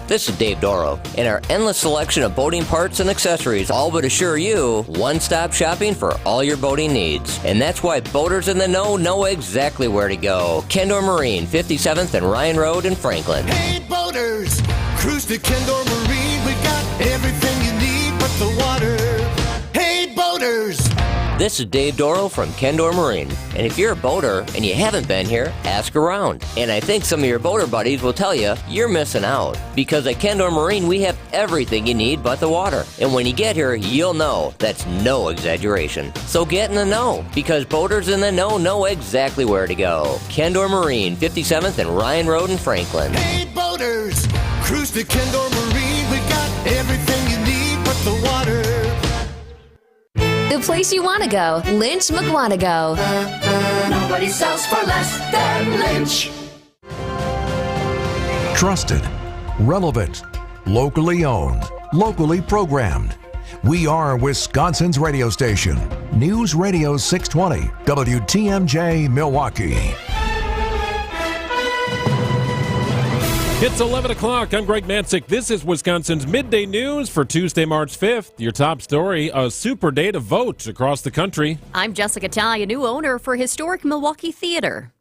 This is Dave Doro, and our endless selection of boating parts and accessories all but assure you one-stop shopping for all your boating needs. And that's why boaters in the know exactly where to go. Kendor Marine, 57th and Ryan Road in Franklin. Hey boaters, cruise to Kendor Marine. We got everything you need but the water. Hey boaters! This is Dave Doro from Kendor Marine. And if you're a boater and you haven't been here, ask around. And I think some of your boater buddies will tell you you're missing out. Because at Kendor Marine, we have everything you need but the water. And when you get here, you'll know that's no exaggeration. So get in the know, because boaters in the know exactly where to go. Kendor Marine, 57th and Ryan Road in Franklin. Hey boaters, cruise to Kendor Marine. We got everything you need but the water. The place you want to go, Lynch McWanago. Nobody sells for less than Lynch. Trusted, relevant, locally owned, locally programmed. We are Wisconsin's radio station. News Radio 620, WTMJ Milwaukee. It's 11 o'clock. I'm Greg Mansick. This is Wisconsin's Midday News for Tuesday, March 5th. Your top story, a super day to vote across the country. I'm Jessica Ty, a new owner for historic Milwaukee Theater.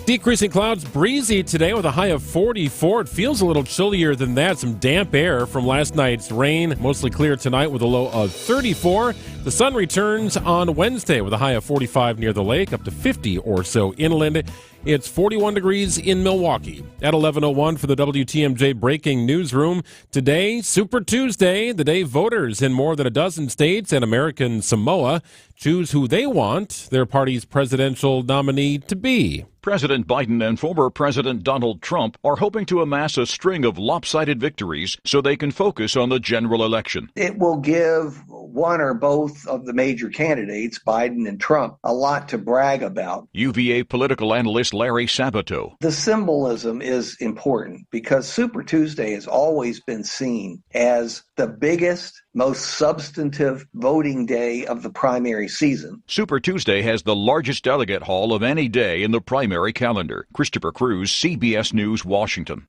Decreasing clouds, breezy today with a high of 44. It feels a little chillier than that. Some damp air from last night's rain. Mostly clear tonight with a low of 34. The sun returns on Wednesday with a high of 45 near the lake, up to 50 or so inland. It's 41 degrees in Milwaukee. At 11:01 for the WTMJ Breaking Newsroom. Today, Super Tuesday, the day voters in more than a dozen states and American Samoa choose who they want their party's presidential nominee to be. President Biden and former President Donald Trump are hoping to amass a string of lopsided victories so they can focus on the general election. It will give one or both of the major candidates, Biden and Trump, a lot to brag about. UVA political analyst Larry Sabato. The symbolism is important because Super Tuesday has always been seen as the biggest, most substantive voting day of the primary season. Super Tuesday has the largest delegate haul of any day in the primary calendar. Christopher Cruz, CBS News, Washington.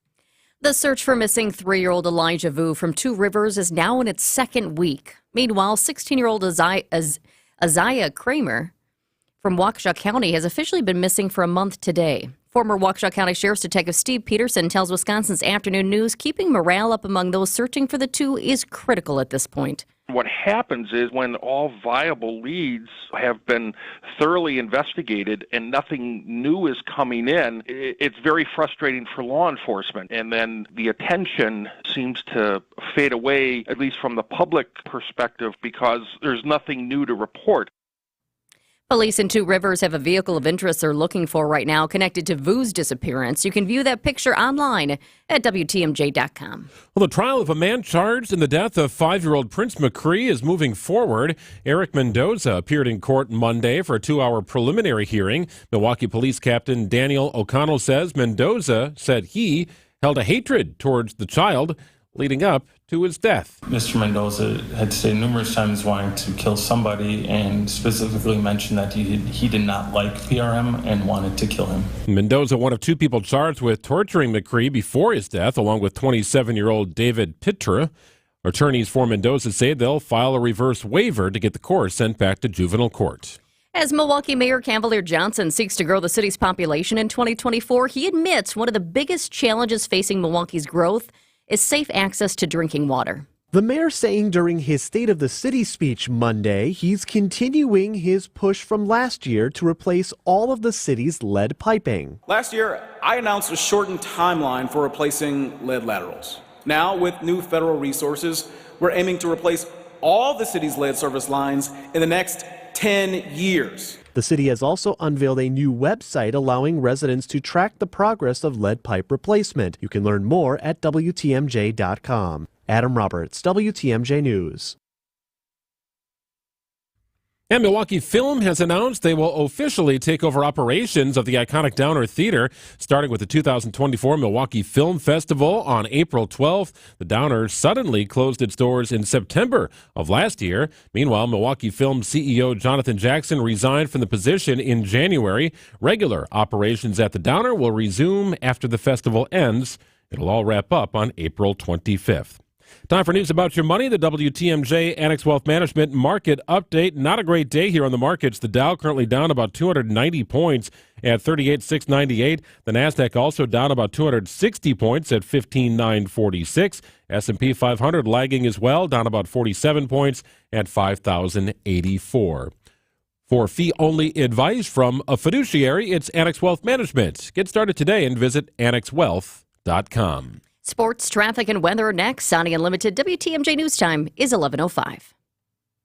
The search for missing 3-year-old Elijah Vu from Two Rivers is now in its second week. Meanwhile, 16-year-old Isaiah Kramer from Waukesha County has officially been missing for a month today. Former Waukesha County Sheriff's Detective Steve Peterson tells Wisconsin's Afternoon News keeping morale up among those searching for the two is critical at this point. What happens is when all viable leads have been thoroughly investigated and nothing new is coming in, it's very frustrating for law enforcement. And then the attention seems to fade away, at least from the public perspective, because there's nothing new to report. Police in Two Rivers have a vehicle of interest they're looking for right now connected to Vu's disappearance. You can view that picture online at WTMJ.com. Well, the trial of a man charged in the death of 5-year-old Prince McCree is moving forward. Eric Mendoza appeared in court Monday for a 2-hour preliminary hearing. Milwaukee Police Captain Daniel O'Connell says Mendoza said he held a hatred towards the child leading up to his death. Mr. Mendoza had stated numerous times wanting to kill somebody and specifically mentioned that he did not like PRM and wanted to kill him. Mendoza, one of 2 people charged with torturing McCree before his death, along with 27-year-old David Pitra. Attorneys for Mendoza say they'll file a reverse waiver to get the court sent back to juvenile court. As Milwaukee Mayor Cavalier Johnson seeks to grow the city's population in 2024, he admits one of the biggest challenges facing Milwaukee's growth is safe access to drinking water. The mayor saying during his State of the City speech Monday, he's continuing his push from last year to replace all of the city's lead piping. Last year, I announced a shortened timeline for replacing lead laterals. Now, with new federal resources, we're aiming to replace all the city's lead service lines in the next 10 years. The city has also unveiled a new website allowing residents to track the progress of lead pipe replacement. You can learn more at WTMJ.com. Adam Roberts, WTMJ News. And Milwaukee Film has announced they will officially take over operations of the iconic Downer Theater, starting with the 2024 Milwaukee Film Festival on April 12th. The Downer suddenly closed its doors in September of last year. Meanwhile, Milwaukee Film CEO Jonathan Jackson resigned from the position in January. Regular operations at the Downer will resume after the festival ends. It'll all wrap up on April 25th. Time for news about your money. The WTMJ Annex Wealth Management Market Update. Not a great day here on the markets. The Dow currently down about 290 points at 38,698. The Nasdaq also down about 260 points at 15,946. S&P 500 lagging as well, down about 47 points at 5,084. For fee-only advice from a fiduciary, it's Annex Wealth Management. Get started today and visit annexwealth.com. Sports, traffic, and weather next. On the Unlimited WTMJ News Time is 11:05.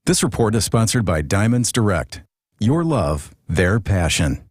This report is sponsored by Diamonds Direct. Your love, their passion.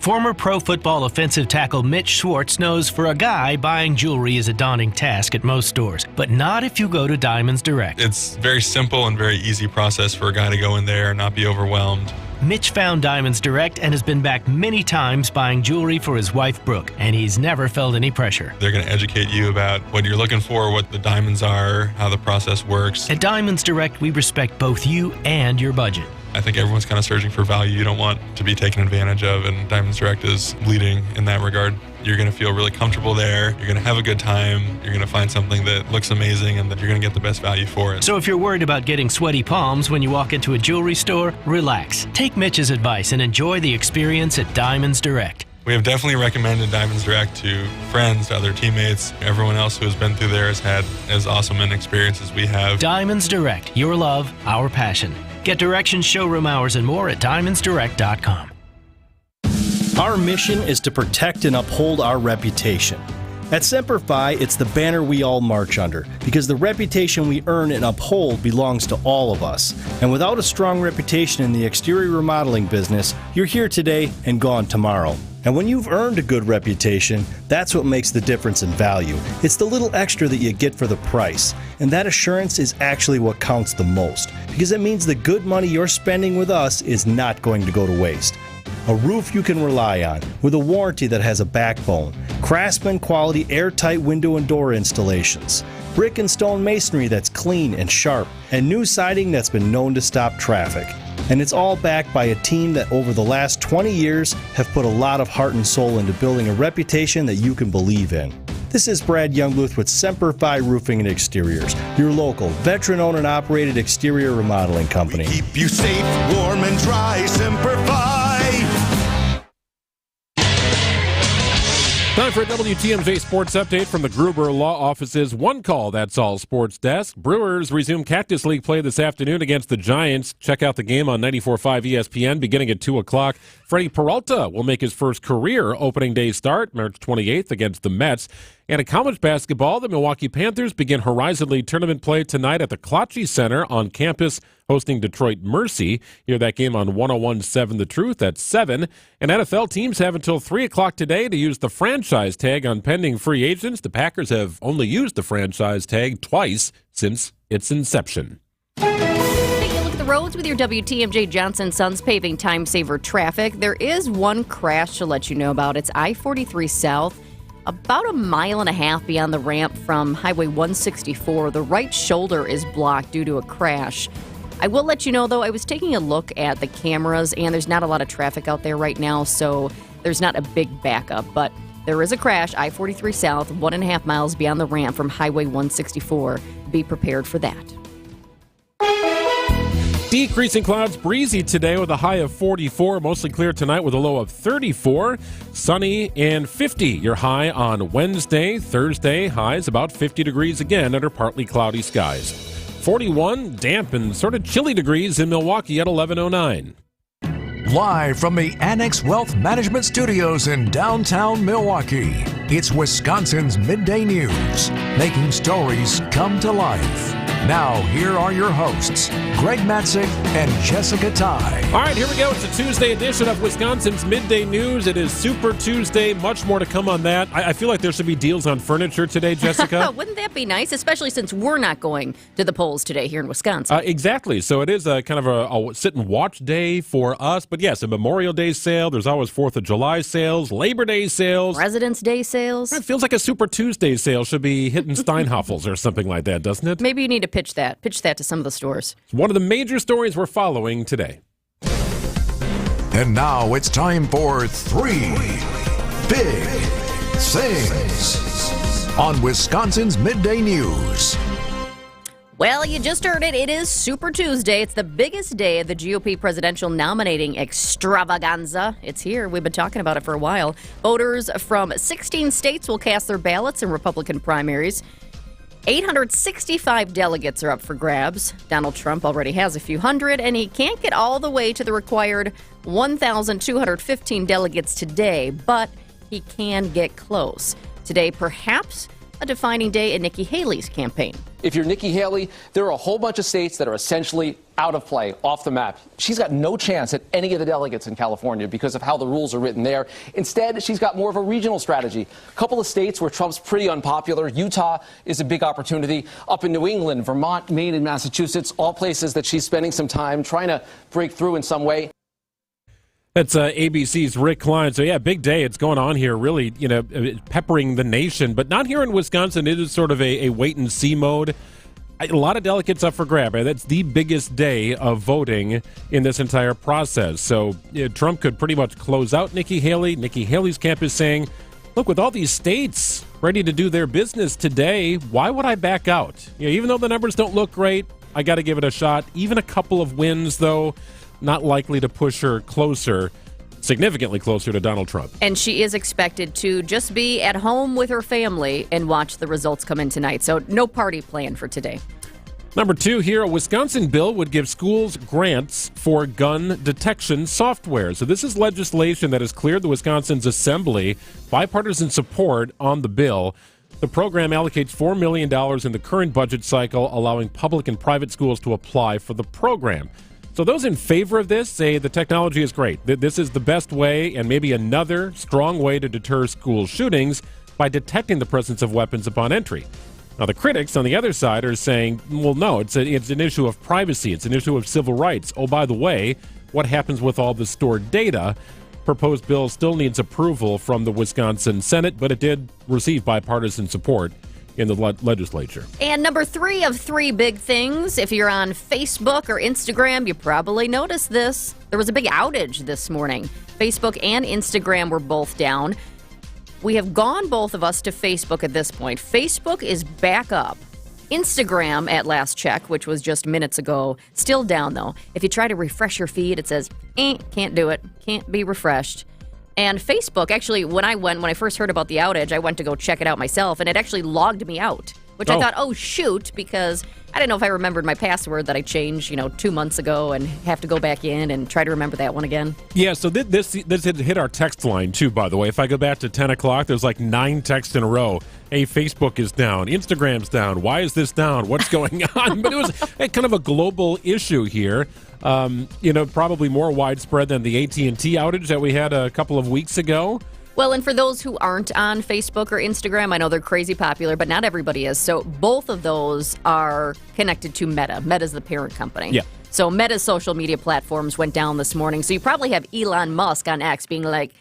Former pro football offensive tackle Mitch Schwartz knows for a guy, buying jewelry is a daunting task at most stores, but not if you go to Diamonds Direct. It's very simple and very easy process for a guy to go in there and not be overwhelmed. Mitch found Diamonds Direct and has been back many times buying jewelry for his wife, Brooke, and he's never felt any pressure. They're going to educate you about what you're looking for, what the diamonds are, how the process works. At Diamonds Direct, we respect both you and your budget. I think everyone's kind of searching for value you don't want to be taken advantage of, and Diamonds Direct is leading in that regard. You're going to feel really comfortable there. You're going to have a good time. You're going to find something that looks amazing and that you're going to get the best value for it. So if you're worried about getting sweaty palms when you walk into a jewelry store, relax. Take Mitch's advice and enjoy the experience at Diamonds Direct. We have definitely recommended Diamonds Direct to friends, to other teammates. Everyone else who has been through there has had as awesome an experience as we have. Diamonds Direct. Your love, our passion. Get directions, showroom hours, and more at diamondsdirect.com. Our mission is to protect and uphold our reputation. At Semper Fi, it's the banner we all march under, because the reputation we earn and uphold belongs to all of us. And without a strong reputation in the exterior remodeling business, you're here today and gone tomorrow. And when you've earned a good reputation, that's what makes the difference in value. It's the little extra that you get for the price. And that assurance is actually what counts the most, because it means the good money you're spending with us is not going to go to waste. A roof you can rely on, with a warranty that has a backbone, Craftsman quality airtight window and door installations, brick and stone masonry that's clean and sharp, and new siding that's been known to stop traffic. And it's all backed by a team that over the last 20 years have put a lot of heart and soul into building a reputation that you can believe in. This is Brad Youngbluth with Semper Fi Roofing and Exteriors, your local, veteran-owned and operated exterior remodeling company. We keep you safe, warm, and dry. Semper Fi. Time for a WTMJ Sports Update from the Gruber Law Office's One Call That's All Sports Desk. Brewers resume Cactus League play this afternoon against the Giants. Check out the game on 94.5 ESPN beginning at 2 o'clock. Freddie Peralta will make his first career opening day start March 28th against the Mets. And in college basketball, the Milwaukee Panthers begin Horizon League tournament play tonight at the Klotchie Center on campus, hosting Detroit Mercy. Hear that game on 101.7 The Truth at 7. And NFL teams have until 3 o'clock today to use the franchise tag on pending free agents. The Packers have only used the franchise tag twice since its inception. Taking a look at the roads with your WTMJ Johnson Sons paving time saver traffic. There is one crash to let you know about. It's I-43 South. About a mile and a half beyond the ramp from Highway 164, the right shoulder is blocked due to a crash. I will let you know, though, I was taking a look at the cameras, and there's not a lot of traffic out there right now, so there's not a big backup. But there is a crash, I-43 South, 1.5 miles beyond the ramp from Highway 164. Be prepared for that. Decreasing clouds, breezy today with a high of 44. Mostly clear tonight with a low of 34. Sunny and 50. Your high on Wednesday. Thursday, highs about 50 degrees again under partly cloudy skies. 41, damp and sort of chilly degrees in Milwaukee at 11:09. Live from the Annex Wealth Management Studios in downtown Milwaukee, it's Wisconsin's Midday News, making stories come to life. Now, here are your hosts, Greg Matzik and Jessica Ty. All right, here we go. It's a Tuesday edition of Wisconsin's Midday News. It is Super Tuesday. Much more to come on that. I feel like there should be deals on furniture today, Jessica. Wouldn't that be nice, especially since we're not going to the polls today here in Wisconsin? Exactly. So it is a kind of a sit and watch day for us. But yes, a Memorial Day sale. There's always 4th of July sales, Labor Day sales. President's Day sales. It feels like a Super Tuesday sale should be hitting Steinhoffels or something like that, doesn't it? Maybe you need to pitch that to some of the stores. It's one of the major stories we're following today. And now it's time for 3 Big Things on Wisconsin's Midday News. Well, you just heard it. It is Super Tuesday. It's the biggest day of the GOP presidential nominating extravaganza. It's here. We've been talking about it for a while. Voters from 16 states will cast their ballots in Republican primaries. 865 delegates are up for grabs. Donald Trump already has a few hundred, and he can't get all the way to the required 1,215 delegates today, but he can get close. Today, perhaps a defining day in Nikki Haley's campaign. If you're Nikki Haley, there are a whole bunch of states that are essentially out of play, off the map. She's got no chance at any of the delegates in California because of how the rules are written there. Instead, she's got more of a regional strategy. A couple of states where Trump's pretty unpopular. Utah is a big opportunity. Up in New England, Vermont, Maine, and Massachusetts, all places that she's spending some time trying to break through in some way. That's ABC's Rick Klein. So, yeah, big day. It's going on here, really, peppering the nation. But not here in Wisconsin. It is sort of a wait-and-see mode. A lot of delegates up for grab. That's the biggest day of voting in this entire process. So Trump could pretty much close out Nikki Haley. Nikki Haley's camp is saying, look, with all these states ready to do their business today, why would I back out? Even though the numbers don't look great, I got to give it a shot. Even a couple of wins, though, not likely to push her closer, significantly closer to Donald Trump. And she is expected to just be at home with her family and watch the results come in tonight. So no party plan for today. Number 2 here, a Wisconsin bill would give schools grants for gun detection software. So this is legislation that has cleared the Wisconsin's Assembly. Bipartisan support on the bill. The program allocates $4 million in the current budget cycle, allowing public and private schools to apply for the program. So those in favor of this say the technology is great. This is the best way and maybe another strong way to deter school shootings by detecting the presence of weapons upon entry. Now, the critics on the other side are saying, well, no, it's an issue of privacy. It's an issue of civil rights. Oh, by the way, what happens with all the stored data? Proposed bill still needs approval from the Wisconsin Senate, but it did receive bipartisan support in the legislature. And number 3 of 3 big things. If you're on Facebook or Instagram, you probably noticed this. There was a big outage this morning. Facebook and Instagram were both down. We have gone, both of us, to Facebook at this point. Facebook is back up. Instagram, at last check, which was just minutes ago, still down, though. If you try to refresh your feed, it says, can't do it, can't be refreshed. And Facebook, actually, when I first heard about the outage, I went to go check it out myself, and it actually logged me out, which I thought, oh, shoot, because I didn't know if I remembered my password that I changed, 2 months ago, and have to go back in and try to remember that one again. Yeah, so this hit our text line, too, by the way. If I go back to 10 o'clock, there's like 9 texts in a row. Hey, Facebook is down. Instagram's down. Why is this down? What's going on? But it was kind of a global issue here. Probably more widespread than the AT&T outage that we had a couple of weeks ago. Well, and for those who aren't on Facebook or Instagram, I know they're crazy popular, but not everybody is. So both of those are connected to Meta. Meta's the parent company. Yeah. So Meta's social media platforms went down this morning. So you probably have Elon Musk on X being like,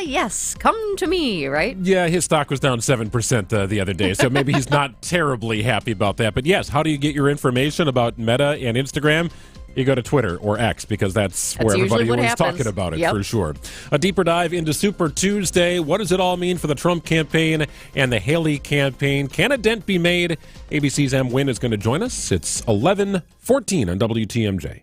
yes, come to me, right? Yeah, his stock was down 7% the other day, so maybe he's not terribly happy about that. But yes, how do you get your information about Meta and Instagram? You go to Twitter or X, because that's where everybody was talking about it, for sure. A deeper dive into Super Tuesday. What does it all mean for the Trump campaign and the Haley campaign? Can a dent be made? ABC's M. Wynn is going to join us. It's 11:14 on WTMJ.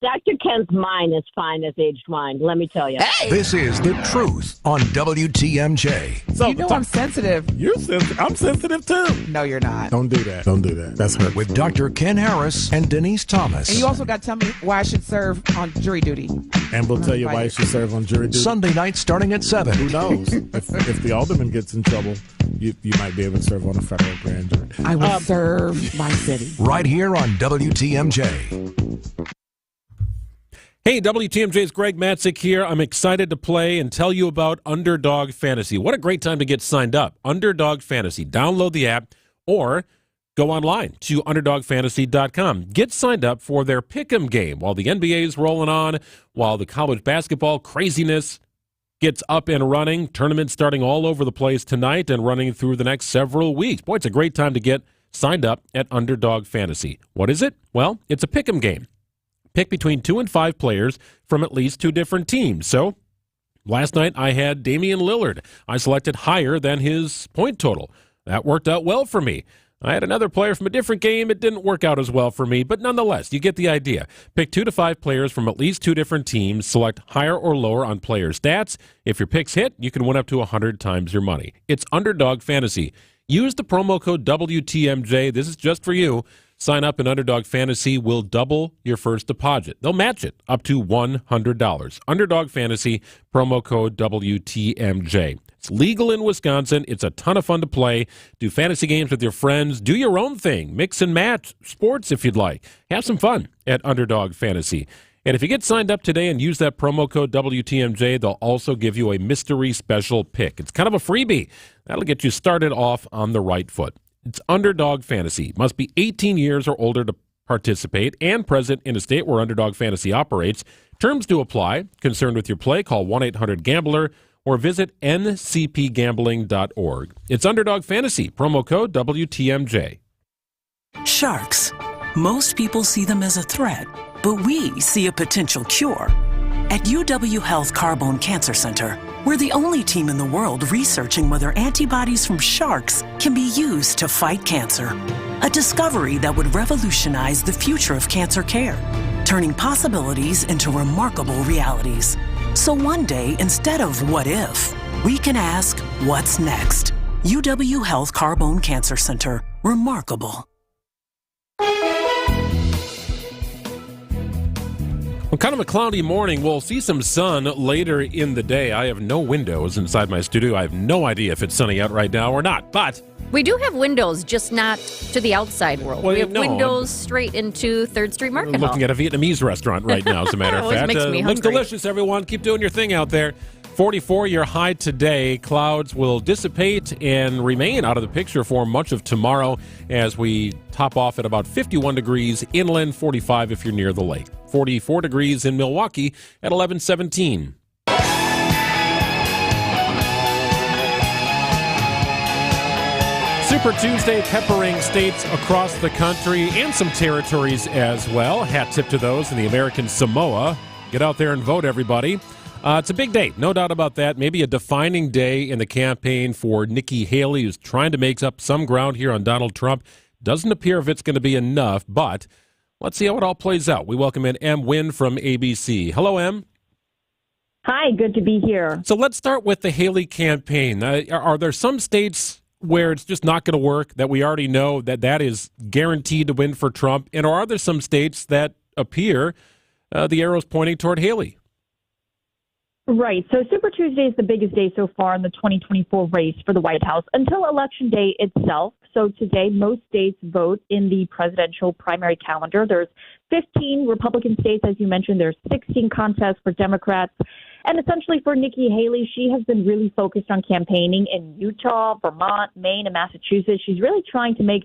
Dr. Ken's mind is fine as aged wine, let me tell you. This is The Truth on WTMJ. So, you know I'm sensitive. You're sensitive. I'm sensitive too. No, you're not. Don't do that. Don't do that. That's hurtful. With Dr. Ken Harris and Denise Thomas. And you also got to tell me why I should serve on jury duty. And we'll tell you why you should serve on jury duty. Sunday night starting at 7. Who knows? if the alderman gets in trouble, you might be able to serve on a federal grand jury. I will serve my city. Right here on WTMJ. Hey, WTMJ's Greg Matzik here. I'm excited to play and tell you about Underdog Fantasy. What a great time to get signed up. Underdog Fantasy. Download the app or go online to UnderdogFantasy.com. Get signed up for their Pick'em game while the NBA is rolling on, while the college basketball craziness gets up and running. Tournaments starting all over the place tonight and running through the next several weeks. Boy, it's a great time to get signed up at Underdog Fantasy. What is it? Well, it's a Pick'em game. Pick between 2 and 5 players from at least 2 different teams. So last night I had Damian Lillard. I selected higher than his point total. That worked out well for me. I had another player from a different game. It didn't work out as well for me, but nonetheless, you get the idea. Pick 2 to 5 players from at least 2 different teams. Select higher or lower on player stats. If your picks hit, you can win up to 100 times your money. It's Underdog Fantasy. Use the promo code WTMJ. This is just for you. Sign up in Underdog Fantasy. Will double your first deposit. They'll match it up to $100. Underdog Fantasy, promo code WTMJ. It's legal in Wisconsin. It's a ton of fun to play. Do fantasy games with your friends. Do your own thing. Mix and match sports if you'd like. Have some fun at Underdog Fantasy. And if you get signed up today and use that promo code WTMJ, they'll also give you a mystery special pick. It's kind of a freebie. That'll get you started off on the right foot. It's Underdog Fantasy. Must be 18 years or older to participate and present in a state where Underdog Fantasy operates. Terms do apply. Concerned with your play, call 1-800-GAMBLER or visit ncpgambling.org. It's Underdog Fantasy. Promo code WTMJ. Sharks. Most people see them as a threat, but we see a potential cure. At UW Health Carbone Cancer Center, we're the only team in the world researching whether antibodies from sharks can be used to fight cancer. A discovery that would revolutionize the future of cancer care, turning possibilities into remarkable realities. So one day, instead of what if, we can ask, what's next? UW Health Carbone Cancer Center. Remarkable. Well, kind of a cloudy morning. We'll see some sun later in the day. I have no windows inside my studio. I have no idea if it's sunny out right now or not, but we do have windows, just not to the outside world. Well, we have windows straight into 3rd Street Market Hall. Looking at a Vietnamese restaurant right now, as a matter of fact. Makes me looks hungry. delicious, everyone. Keep doing your thing out there. 44, your high today. Clouds will dissipate and remain out of the picture for much of tomorrow as we top off at about 51 degrees inland, 45 if you're near the lake. 44 degrees in Milwaukee at 11:17. Super Tuesday peppering states across the country and some territories as well. Hat tip to those in the American Samoa. Get out there and vote, everybody. It's a big day, no doubt about that. Maybe a defining day in the campaign for Nikki Haley, who's trying to make up some ground here on Donald Trump. Doesn't appear if it's going to be enough, but let's see how it all plays out. We welcome in M. Wynn from ABC. Hello, M. Hi, good to be here. So let's start with the Haley campaign. Are there some states where it's just not going to work, that we already know that is guaranteed to win for Trump? And are there some states that appear the arrow's pointing toward Haley? Right. So Super Tuesday is the biggest day so far in the 2024 race for the White House until Election Day itself. So today, most states vote in the presidential primary calendar. There's 15 Republican states, as you mentioned. There's 16 contests for Democrats. And essentially for Nikki Haley, she has been really focused on campaigning in Utah, Vermont, Maine, and Massachusetts. She's really trying to make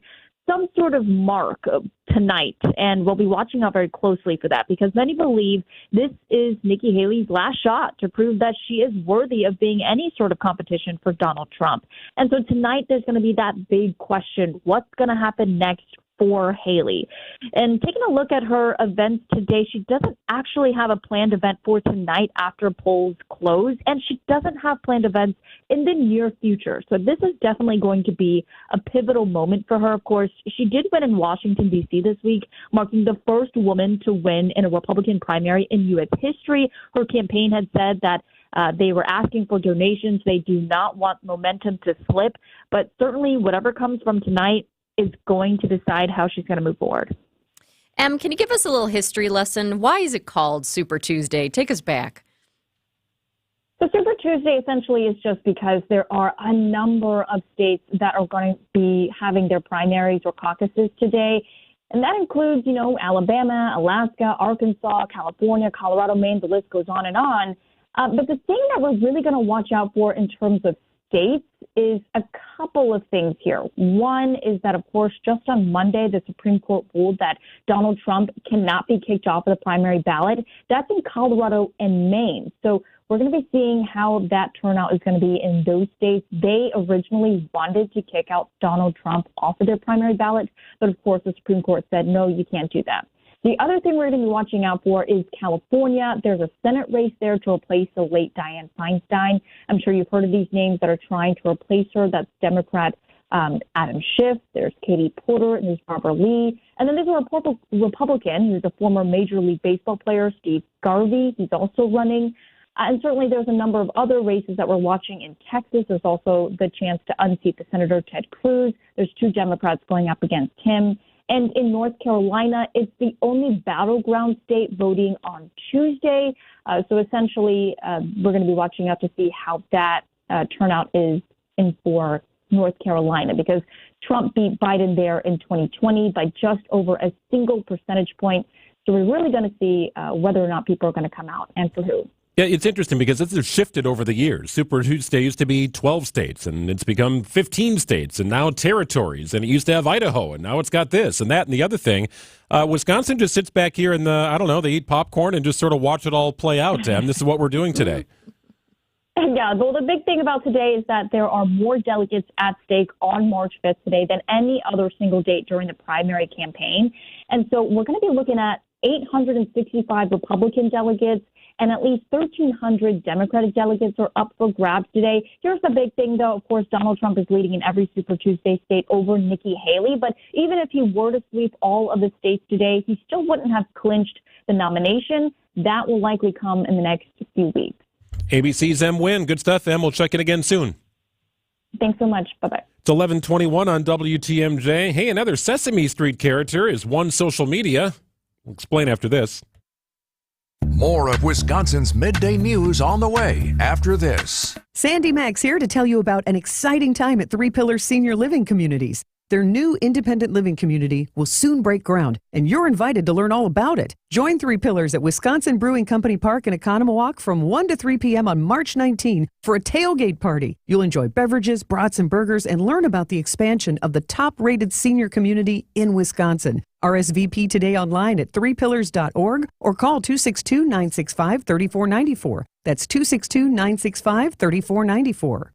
some sort of mark tonight, and we'll be watching out very closely for that because many believe this is Nikki Haley's last shot to prove that she is worthy of being any sort of competition for Donald Trump. And so tonight there's going to be that big question, what's going to happen next for Haley. And taking a look at her events today, she doesn't actually have a planned event for tonight after polls close, and she doesn't have planned events in the near future. So this is definitely going to be a pivotal moment for her. Of course, she did win in Washington, D.C. this week, marking the first woman to win in a Republican primary in U.S. history. Her campaign had said that they were asking for donations. They do not want momentum to slip, but certainly whatever comes from tonight is going to decide how she's going to move forward. Em, can you give us a little history lesson? Why is it called Super Tuesday? Take us back. So Super Tuesday essentially is just because there are a number of states that are going to be having their primaries or caucuses today. And that includes, Alabama, Alaska, Arkansas, California, Colorado, Maine, the list goes on and on. But the thing that we're really going to watch out for in terms of states is a couple of things here. One is that, of course, just on Monday, the Supreme Court ruled that Donald Trump cannot be kicked off of the primary ballot. That's in Colorado and Maine. So we're going to be seeing how that turnout is going to be in those states. They originally wanted to kick out Donald Trump off of their primary ballot, but of course the Supreme Court said, no, you can't do that. The other thing we're going to be watching out for is California. There's a Senate race there to replace the late Dianne Feinstein. I'm sure you've heard of these names that are trying to replace her. That's Democrat Adam Schiff. There's Katie Porter, and there's Barbara Lee. And then there's a Republican who's a former Major League Baseball player, Steve Garvey. He's also running. And certainly there's a number of other races that we're watching in Texas. There's also the chance to unseat the Senator Ted Cruz. There's 2 Democrats going up against him. And in North Carolina, it's the only battleground state voting on Tuesday. So essentially, we're going to be watching out to see how that turnout is in for North Carolina, because Trump beat Biden there in 2020 by just over a single percentage point. So we're really going to see whether or not people are going to come out and for who. Yeah, it's interesting because it's shifted over the years. Super Tuesday used to be 12 states, and it's become 15 states, and now territories. And it used to have Idaho, and now it's got this and that and the other thing. Wisconsin just sits back here and, they eat popcorn and just sort of watch it all play out, Em. This is what we're doing today. Yeah, well, the big thing about today is that there are more delegates at stake on March 5th today than any other single date during the primary campaign. And so we're going to be looking at 865 Republican delegates, and at least 1,300 Democratic delegates are up for grabs today. Here's the big thing, though. Of course, Donald Trump is leading in every Super Tuesday state over Nikki Haley. But even if he were to sweep all of the states today, he still wouldn't have clinched the nomination. That will likely come in the next few weeks. ABC's Em Wynn. Good stuff, Em. We'll check it again soon. Thanks so much. Bye-bye. It's 11:21 on WTMJ. Hey, another Sesame Street character is one social media. We'll explain after this. More of Wisconsin's midday news on the way after this. Sandy Max here to tell you about an exciting time at Three Pillars Senior Living Communities. Their new independent living community will soon break ground, and you're invited to learn all about it. Join Three Pillars at Wisconsin Brewing Company Park in Economawalk from 1 to 3 p.m. on March 19 for a tailgate party. You'll enjoy beverages, brats, and burgers, and learn about the expansion of the top-rated senior community in Wisconsin. RSVP today online at threepillars.org or call 262-965-3494. That's 262-965-3494.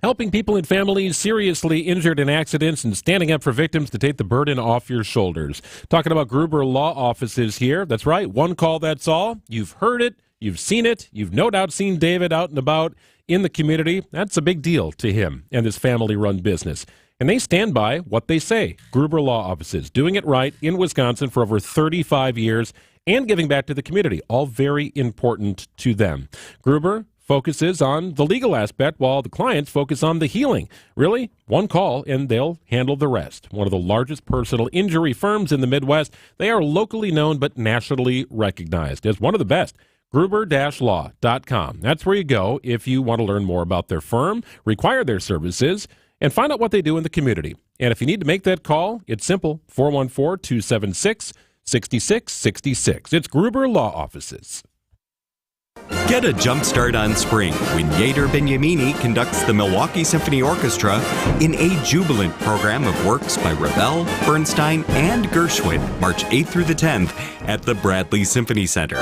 Helping people and families seriously injured in accidents and standing up for victims to take the burden off your shoulders. Talking about Gruber Law Offices here. That's right. One call, that's all. You've heard it. You've seen it. You've no doubt seen David out and about in the community. That's a big deal to him and his family-run business. And they stand by what they say. Gruber Law Offices, doing it right in Wisconsin for over 35 years and giving back to the community. All very important to them. Gruber focuses on the legal aspect while the clients focus on the healing. Really, one call and they'll handle the rest. One of the largest personal injury firms in the Midwest. They are locally known but nationally recognized as one of the best. Gruber-law.com. That's where you go if you want to learn more about their firm, require their services, and find out what they do in the community. And if you need to make that call, it's simple, 414-276-6666. It's Gruber Law Offices. Get a jump start on spring when Yater Benyamini conducts the Milwaukee Symphony Orchestra in a jubilant program of works by Ravel, Bernstein, and Gershwin, March 8th through the 10th at the Bradley Symphony Center.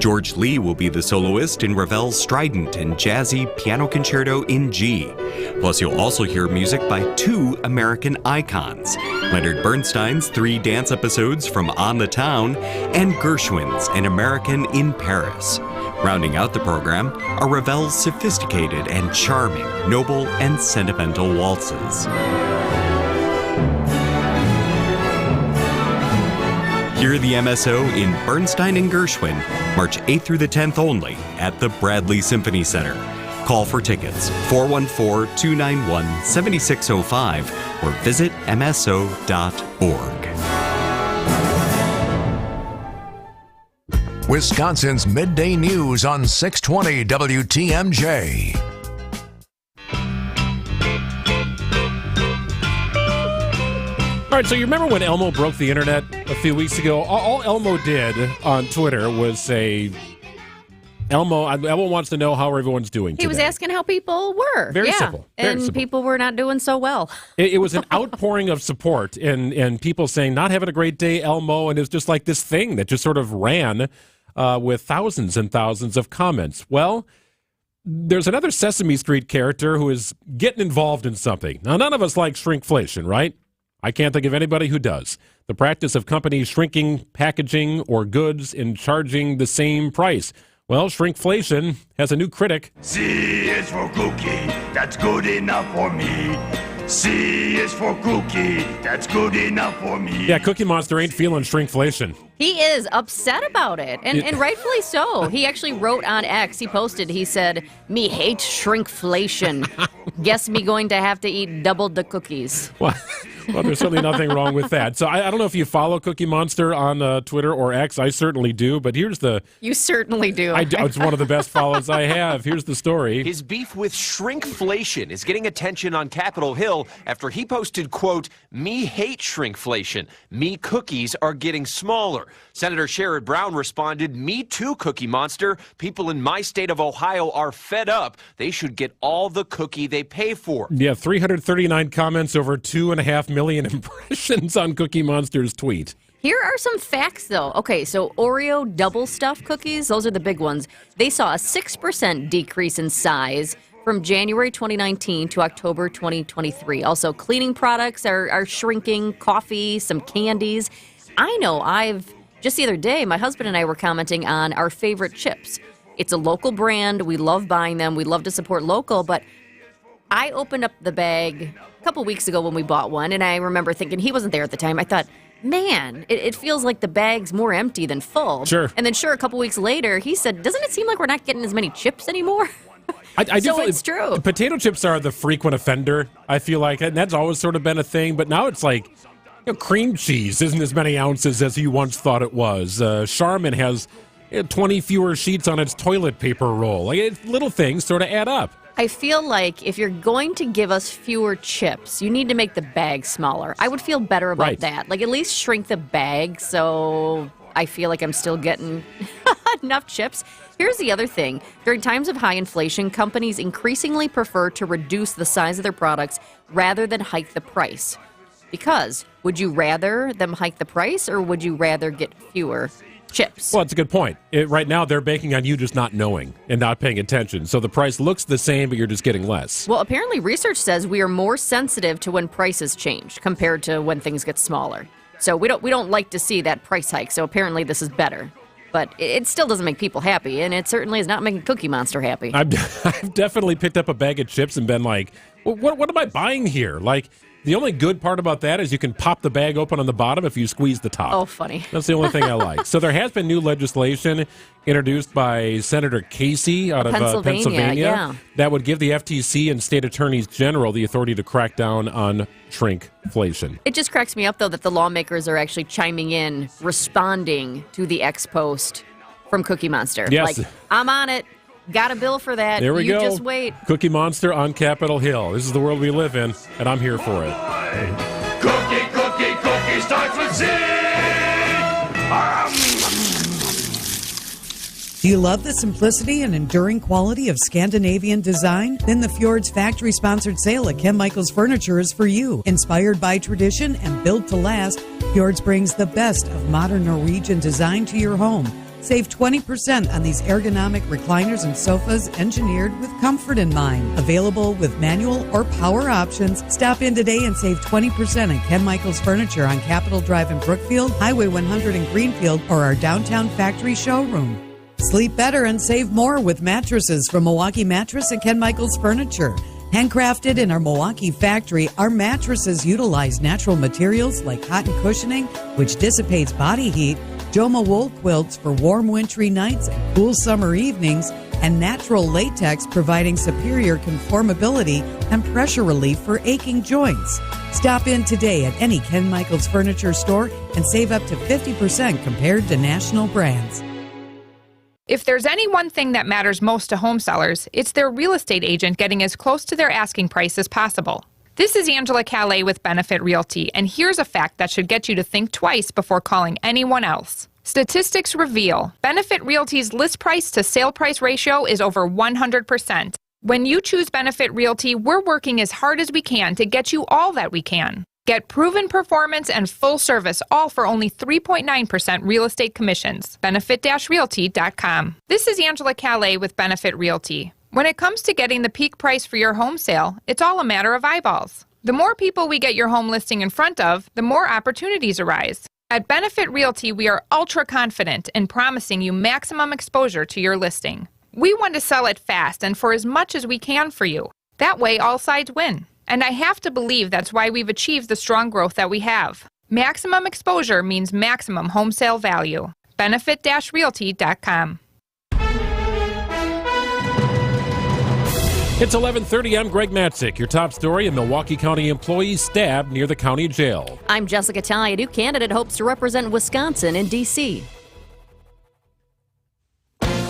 George Lee will be the soloist in Ravel's strident and jazzy Piano Concerto in G. Plus, you'll also hear music by two American icons, Leonard Bernstein's 3 dance episodes from On the Town and Gershwin's An American in Paris. Rounding out the program are Ravel's sophisticated and charming, noble and sentimental waltzes. Hear the MSO in Bernstein and Gershwin, March 8th through the 10th only at the Bradley Symphony Center. Call for tickets, 414-291-7605, or visit mso.org. Wisconsin's Midday News on 620 WTMJ. All right, so you remember when Elmo broke the internet a few weeks ago? All Elmo did on Twitter was say, Elmo wants to know how everyone's doing today. He was asking how people were. Very simple. Very and simple. people were not doing so well. It was an outpouring of support and people saying, not having a great day, Elmo, and it was just like this thing that just sort of ran with thousands and thousands of comments. Well, there's another Sesame Street character who is getting involved in something. Now, none of us like shrinkflation, right? I can't think of anybody who does. The practice of companies shrinking packaging or goods and charging the same price. Well, shrinkflation has a new critic. C is for cookie, that's good enough for me. C is for cookie, that's good enough for me. Yeah, Cookie Monster ain't feeling shrinkflation. He is upset about it, and rightfully so. He actually wrote on X, he posted, he said, "Me hate shrinkflation. Guess me going to have to eat double the cookies." Well, there's certainly nothing wrong with that. So I don't know if you follow Cookie Monster on Twitter or X. I certainly do, but here's the... You certainly do. It's one of the best follows I have. Here's the story. His beef with shrinkflation is getting attention on Capitol Hill after he posted, quote, "Me hate shrinkflation. Me cookies are getting smaller." Senator Sherrod Brown responded, "Me too, Cookie Monster. People in my state of Ohio are fed up. They should get all the cookie they pay for." Yeah, 339 comments, over 2.5 million impressions on Cookie Monster's tweet. Here are some facts, though. Okay, so Oreo double stuffed cookies, those are the big ones. They saw a 6% decrease in size from January 2019 to October 2023. Also, cleaning products are shrinking, coffee, some candies. I know just the other day, my husband and I were commenting on our favorite chips. It's a local brand. We love buying them. We love to support local, but I opened up the bag a couple weeks ago when we bought one, and I remember thinking, he wasn't there at the time. I thought, man, it feels like the bag's more empty than full. Sure. And then a couple weeks later, he said, doesn't it seem like we're not getting as many chips anymore? I do so feel it's true. Potato chips are the frequent offender, I feel like, and that's always sort of been a thing, but now it's like, cream cheese isn't as many ounces as you once thought it was. Charmin has 20 fewer sheets on its toilet paper roll. Little things sort of add up. I feel like if you're going to give us fewer chips, you need to make the bag smaller. I would feel better about that. Like, at least shrink the bag so I feel like I'm still getting enough chips. Here's the other thing. During times of high inflation, companies increasingly prefer to reduce the size of their products rather than hike the price. Because would you rather them hike the price, or would you rather get fewer chips? Well, it's a good point. Right now, they're banking on you just not knowing and not paying attention. So the price looks the same, but you're just getting less. Well, apparently research says we are more sensitive to when prices change compared to when things get smaller. So we don't like to see that price hike. So apparently this is better. But it still doesn't make people happy, and it certainly is not making Cookie Monster happy. I've definitely picked up a bag of chips and been like, well, what am I buying here? Like, the only good part about that is you can pop the bag open on the bottom if you squeeze the top. Oh, funny. That's the only thing I like. So there has been new legislation introduced by Senator Casey out of Pennsylvania yeah. that would give the FTC and state attorneys general the authority to crack down on shrinkflation. It just cracks me up, though, that the lawmakers are actually chiming in, responding to the X post from Cookie Monster. Yes. Like, I'm on it. Got a bill for that. There we go. You just wait. Cookie Monster on Capitol Hill. This is the world we live in, and I'm here for it. Cookie, cookie, cookie starts with Z. Do you love the simplicity and enduring quality of Scandinavian design? Then the Fjords factory-sponsored sale at Ken Michaels Furniture is for you. Inspired by tradition and built to last, Fjords brings the best of modern Norwegian design to your home. Save 20% on these ergonomic recliners and sofas engineered with comfort in mind. Available with manual or power options. Stop in today and save 20% at Ken Michaels Furniture on Capitol Drive in Brookfield, Highway 100 in Greenfield, or our downtown factory showroom. Sleep better and save more with mattresses from Milwaukee Mattress and Ken Michaels Furniture. Handcrafted in our Milwaukee factory, our mattresses utilize natural materials like cotton cushioning, which dissipates body heat, Joma wool quilts for warm wintry nights and cool summer evenings, and natural latex providing superior conformability and pressure relief for aching joints. Stop in today at any Ken Michaels Furniture store and save up to 50% compared to national brands. If there's any one thing that matters most to home sellers, it's their real estate agent getting as close to their asking price as possible. This is Angela Calais with Benefit Realty, and here's a fact that should get you to think twice before calling anyone else. Statistics reveal Benefit Realty's list price to sale price ratio is over 100%. When you choose Benefit Realty, we're working as hard as we can to get you all that we can. Get proven performance and full service, all for only 3.9% real estate commissions. Benefit-realty.com. This is Angela Calais with Benefit Realty. When it comes to getting the peak price for your home sale, it's all a matter of eyeballs. The more people we get your home listing in front of, the more opportunities arise. At Benefit Realty, we are ultra confident in promising you maximum exposure to your listing. We want to sell it fast and for as much as we can for you. That way, all sides win. And I have to believe that's why we've achieved the strong growth that we have. Maximum exposure means maximum home sale value. Benefit-realty.com. It's 11:30. I'm Greg Matzik. Your top story: a Milwaukee County employee stabbed near the county jail. I'm Jessica Ty. A new candidate hopes to represent Wisconsin in D.C.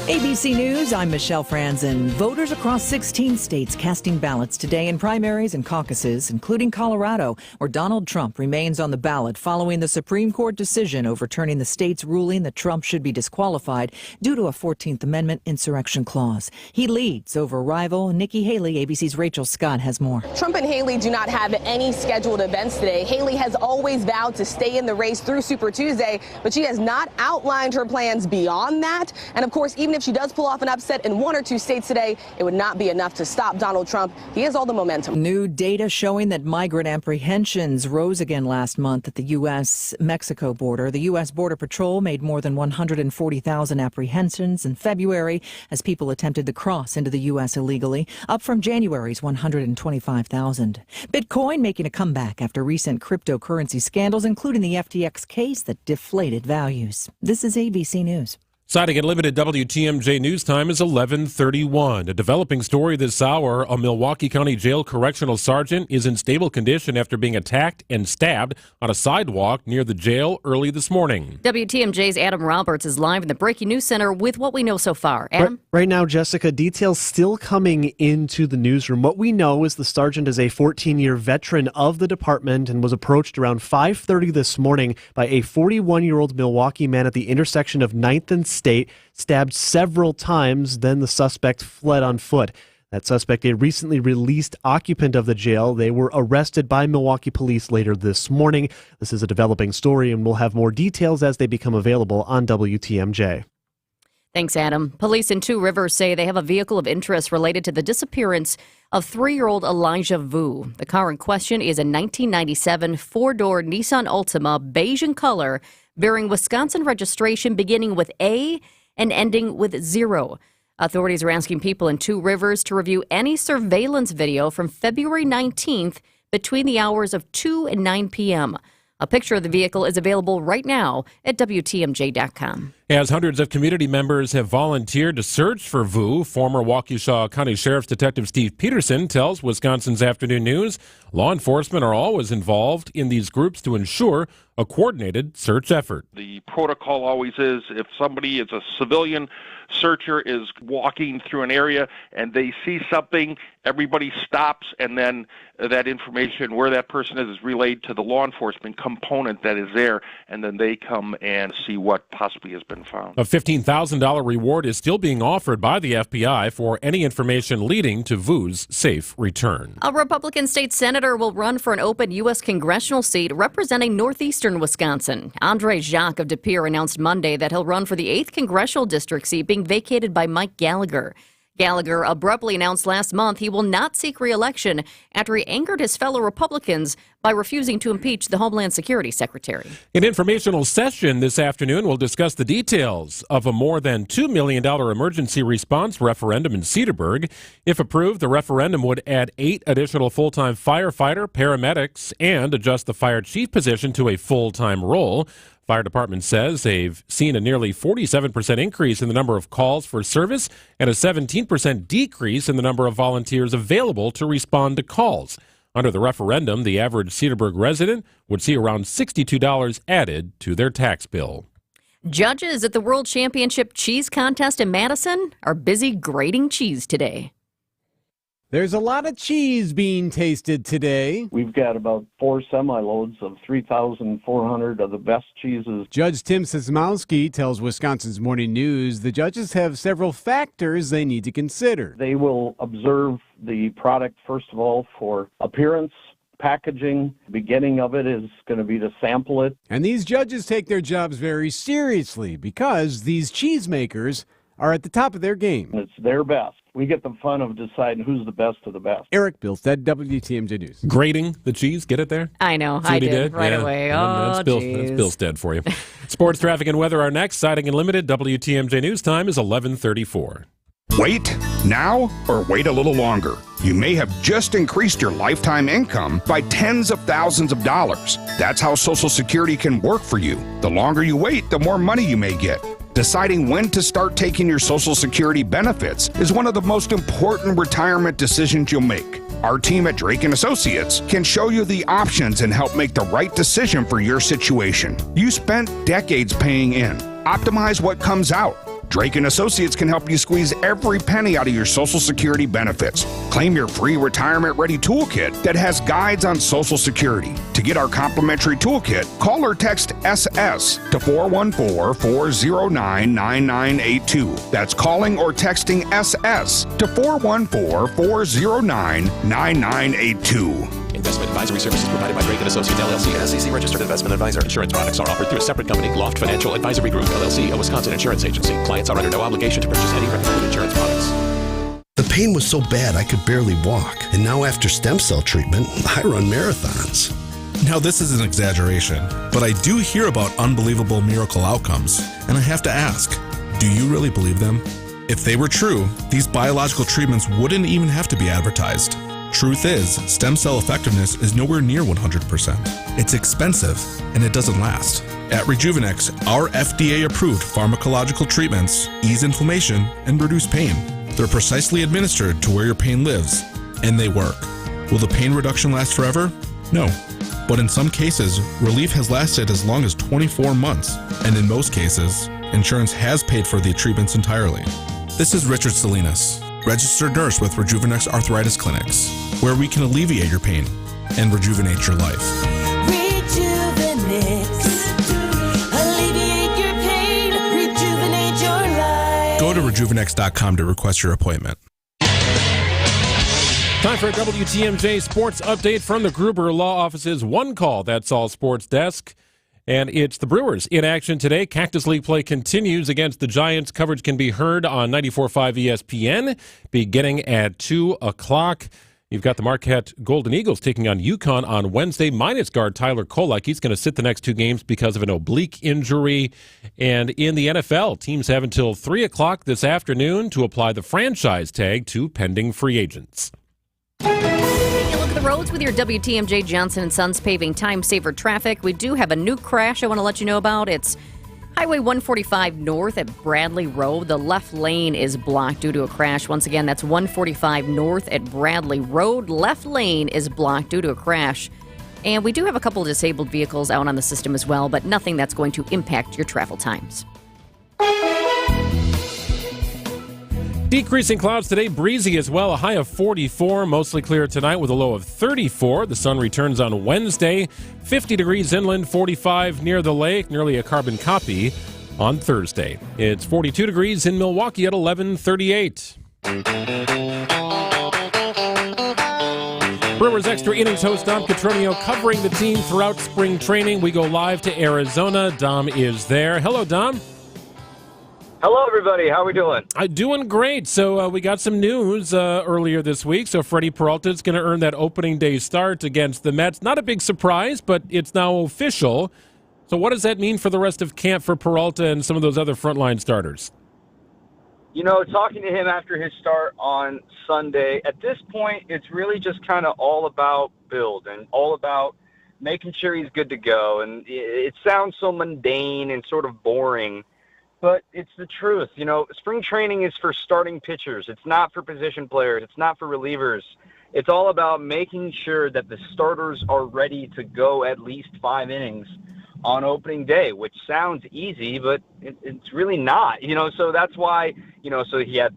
ABC News, I'm Michelle Franzen. Voters across 16 states casting ballots today in primaries and caucuses, including Colorado, where Donald Trump remains on the ballot following the Supreme Court decision overturning the state's ruling that Trump should be disqualified due to a 14th Amendment insurrection clause. He leads over rival Nikki Haley. ABC's Rachel Scott has more. Trump and Haley do not have any scheduled events today. Haley has always vowed to stay in the race through Super Tuesday, but she has not outlined her plans beyond that. And of course, even if she does pull off an upset in one or two states today, it would not be enough to stop Donald Trump. He has all the momentum. New data showing that migrant apprehensions rose again last month at the U.S.-Mexico border. The U.S. Border Patrol made more than 140,000 apprehensions in February as people attempted to cross into the U.S. illegally, up from January's 125,000. Bitcoin making a comeback after recent cryptocurrency scandals, including the FTX case that deflated values. This is ABC News. Citing at limited WTMJ news time is 11:31. A developing story this hour: a Milwaukee County Jail correctional sergeant is in stable condition after being attacked and stabbed on a sidewalk near the jail early this morning. WTMJ's Adam Roberts is live in the Breaking News Center with what we know so far. Adam? Right now, Jessica, details still coming into the newsroom. What we know is the sergeant is a 14-year veteran of the department and was approached around 5:30 this morning by a 41-year-old Milwaukee man at the intersection of 9th and State, stabbed several times. Then the suspect fled on foot. That suspect, a recently released occupant of the jail. They were arrested by Milwaukee police later this morning. This is a developing story, and we'll have more details as they become available on WTMJ. Thanks, Adam. Police in Two Rivers say they have a vehicle of interest related to the disappearance of 3-year-old Elijah Vu. The car in question is a 1997 four-door Nissan Altima, beige in color, bearing Wisconsin registration beginning with A and ending with 0. Authorities are asking people in Two Rivers to review any surveillance video from February 19th between the hours of 2 and 9 p.m. A picture of the vehicle is available right now at WTMJ.com. As hundreds of community members have volunteered to search for Vu, former Waukesha County Sheriff's Detective Steve Peterson tells Wisconsin's Afternoon News law enforcement are always involved in these groups to ensure a coordinated search effort. The protocol always is if somebody is a civilian searcher is walking through an area and they see something, everybody stops, and then that information where that person is relayed to the law enforcement component that is there, and then they come and see what possibly has been found. A $15,000 reward is still being offered by the FBI for any information leading to Vu's safe return. A Republican state senator will run for an open U.S. congressional seat representing northeastern Wisconsin. Andre Jacques of De Pere announced Monday that he'll run for the 8th congressional district seat being vacated by Mike Gallagher. Gallagher abruptly announced last month he will not seek re-election after he angered his fellow Republicans by refusing to impeach the Homeland Security Secretary. An informational session this afternoon will discuss the details of a more than $2 million emergency response referendum in Cedarburg. If approved, the referendum would add 8 additional full-time firefighter, paramedics, and adjust the fire chief position to a full-time role. Fire department says they've seen a nearly 47% increase in the number of calls for service and a 17% decrease in the number of volunteers available to respond to calls. Under the referendum, the average Cedarburg resident would see around $62 added to their tax bill. Judges at the World Championship Cheese Contest in Madison are busy grading cheese today. There's a lot of cheese being tasted today. We've got about 4 semi-loads of 3,400 of the best cheeses. Judge Tim Sosmowski tells Wisconsin's Morning News the judges have several factors they need to consider. They will observe the product, first of all, for appearance, packaging. The beginning of it is going to be to sample it. And these judges take their jobs very seriously because these cheesemakers are at the top of their game. It's their best. We get the fun of deciding who's the best of the best. Eric Bilstead, WTMJ News. Grading the cheese, get it there? I know, I did right away. That's Bilstead for you. Sports, traffic, and weather are next. Siding and Limited, WTMJ News time is 11:34. Wait now or wait a little longer. You may have just increased your lifetime income by tens of thousands of dollars. That's how Social Security can work for you. The longer you wait, the more money you may get. Deciding when to start taking your Social Security benefits is one of the most important retirement decisions you'll make. Our team at Drake & Associates can show you the options and help make the right decision for your situation. You spent decades paying in. Optimize what comes out. Drake & Associates can help you squeeze every penny out of your Social Security benefits. Claim your free Retirement Ready Toolkit that has guides on Social Security. To get our complimentary toolkit, call or text SS to 414-409-9982. That's calling or texting SS to 414-409-9982. Investment advisory services provided by Drake & Associates, LLC, an SEC registered investment advisor. Insurance products are offered through a separate company, Loft Financial Advisory Group, LLC, a Wisconsin insurance agency. Clients are under no obligation to purchase any recommended insurance products. The pain was so bad I could barely walk. And now after stem cell treatment, I run marathons. Now this is an exaggeration, but I do hear about unbelievable miracle outcomes. And I have to ask, do you really believe them? If they were true, these biological treatments wouldn't even have to be advertised. Truth is, stem cell effectiveness is nowhere near 100%. It's expensive, and it doesn't last. At Rejuvenex, our FDA-approved pharmacological treatments ease inflammation and reduce pain. They're precisely administered to where your pain lives, and they work. Will the pain reduction last forever? No. But in some cases, relief has lasted as long as 24 months, and in most cases, insurance has paid for the treatments entirely. This is Richard Salinas, registered nurse with Rejuvenex Arthritis Clinics, where we can alleviate your pain and rejuvenate your life. Alleviate your pain, rejuvenate your life. Go to rejuvenex.com to request your appointment. Time for a WTMJ sports update from the Gruber Law Office's One Call That's All Sports Desk. And it's the Brewers in action today. Cactus League play continues against the Giants. Coverage can be heard on 94.5 ESPN beginning at 2 o'clock. You've got the Marquette Golden Eagles taking on UConn on Wednesday, minus guard Tyler Kolek. He's going to sit the next 2 games because of an oblique injury. And in the NFL, teams have until 3 o'clock this afternoon to apply the franchise tag to pending free agents. Taking a look at the roads with your WTMJ Johnson & Sons paving time saver traffic. We do have a new crash I want to let you know about. It's Highway 145 north at Bradley Road. The left lane is blocked due to a crash. Once again, that's 145 north at Bradley Road. Left lane is blocked due to a crash. And we do have a couple of disabled vehicles out on the system as well, but nothing that's going to impact your travel times. Decreasing clouds today, breezy as well, a high of 44, mostly clear tonight with a low of 34. The sun returns on Wednesday, 50 degrees inland, 45 near the lake, nearly a carbon copy on Thursday. It's 42 degrees in Milwaukee at 11:38. Brewers Extra Innings host Dom Catronio covering the team throughout spring training. We go live to Arizona. Dom is there. Hello, Dom. Hello, everybody. How are we doing? Doing great. So we got some news earlier this week. So Freddie Peralta is going to earn that opening day start against the Mets. Not a big surprise, but it's now official. So what does that mean for the rest of camp for Peralta and some of those other frontline starters? You know, talking to him after his start on Sunday, at this point, it's really just kind of all about build and all about making sure he's good to go. And it sounds so mundane and sort of boring, but it's the truth. You know, spring training is for starting pitchers. It's not for position players. It's not for relievers. It's all about making sure that the starters are ready to go at least 5 innings on opening day, which sounds easy, but it's really not. You know, so that's why, you know, so he had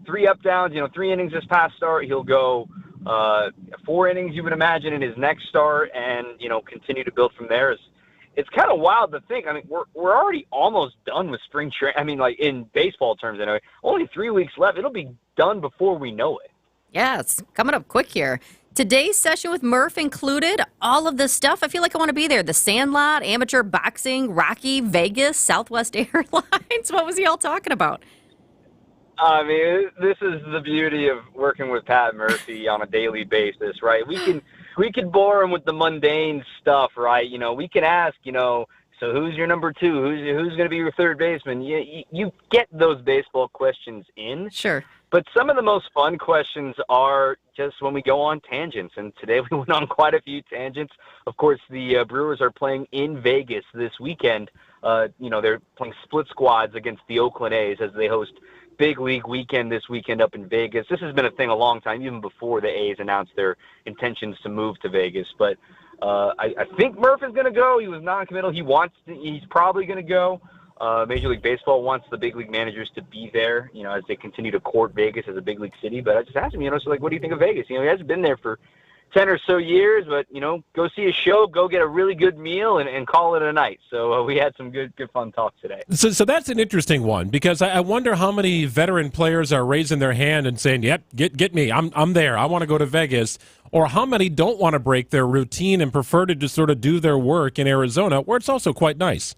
3 up downs, 3 innings this past start. He'll go 4 innings, you would imagine, in his next start and, continue to build from there. It's kind of wild to think. I mean, we're already almost done with spring training. I mean, like in baseball terms anyway. Only 3 weeks left. It'll be done before we know it. Yeah, it's coming up quick here. Today's session with Murph included all of this stuff. I feel like I want to be there. The Sandlot, amateur boxing, Rocky, Vegas, Southwest Airlines. What was he all talking about? I mean, this is the beauty of working with Pat Murphy on a daily basis, right? We can bore him with the mundane stuff, right? We can ask, so who's your number 2? Who's going to be your third baseman? You get those baseball questions in. Sure. But some of the most fun questions are just when we go on tangents, and today we went on quite a few tangents. Of course, the Brewers are playing in Vegas this weekend. They're playing split squads against the Oakland A's as they host Big League Weekend this weekend up in Vegas. This has been a thing a long time, even before the A's announced their intentions to move to Vegas. But I think Murph is going to go. He was non-committal. He's probably going to go. Major League Baseball wants the big league managers to be there, as they continue to court Vegas as a big league city. But I just asked him, so what do you think of Vegas? He hasn't been there for 10 or so years, but, go see a show, go get a really good meal and call it a night. So we had some good fun talk today. So that's an interesting one, because I wonder how many veteran players are raising their hand and saying, yep, get me. I'm there. I want to go to Vegas. Or how many don't want to break their routine and prefer to just sort of do their work in Arizona, where it's also quite nice.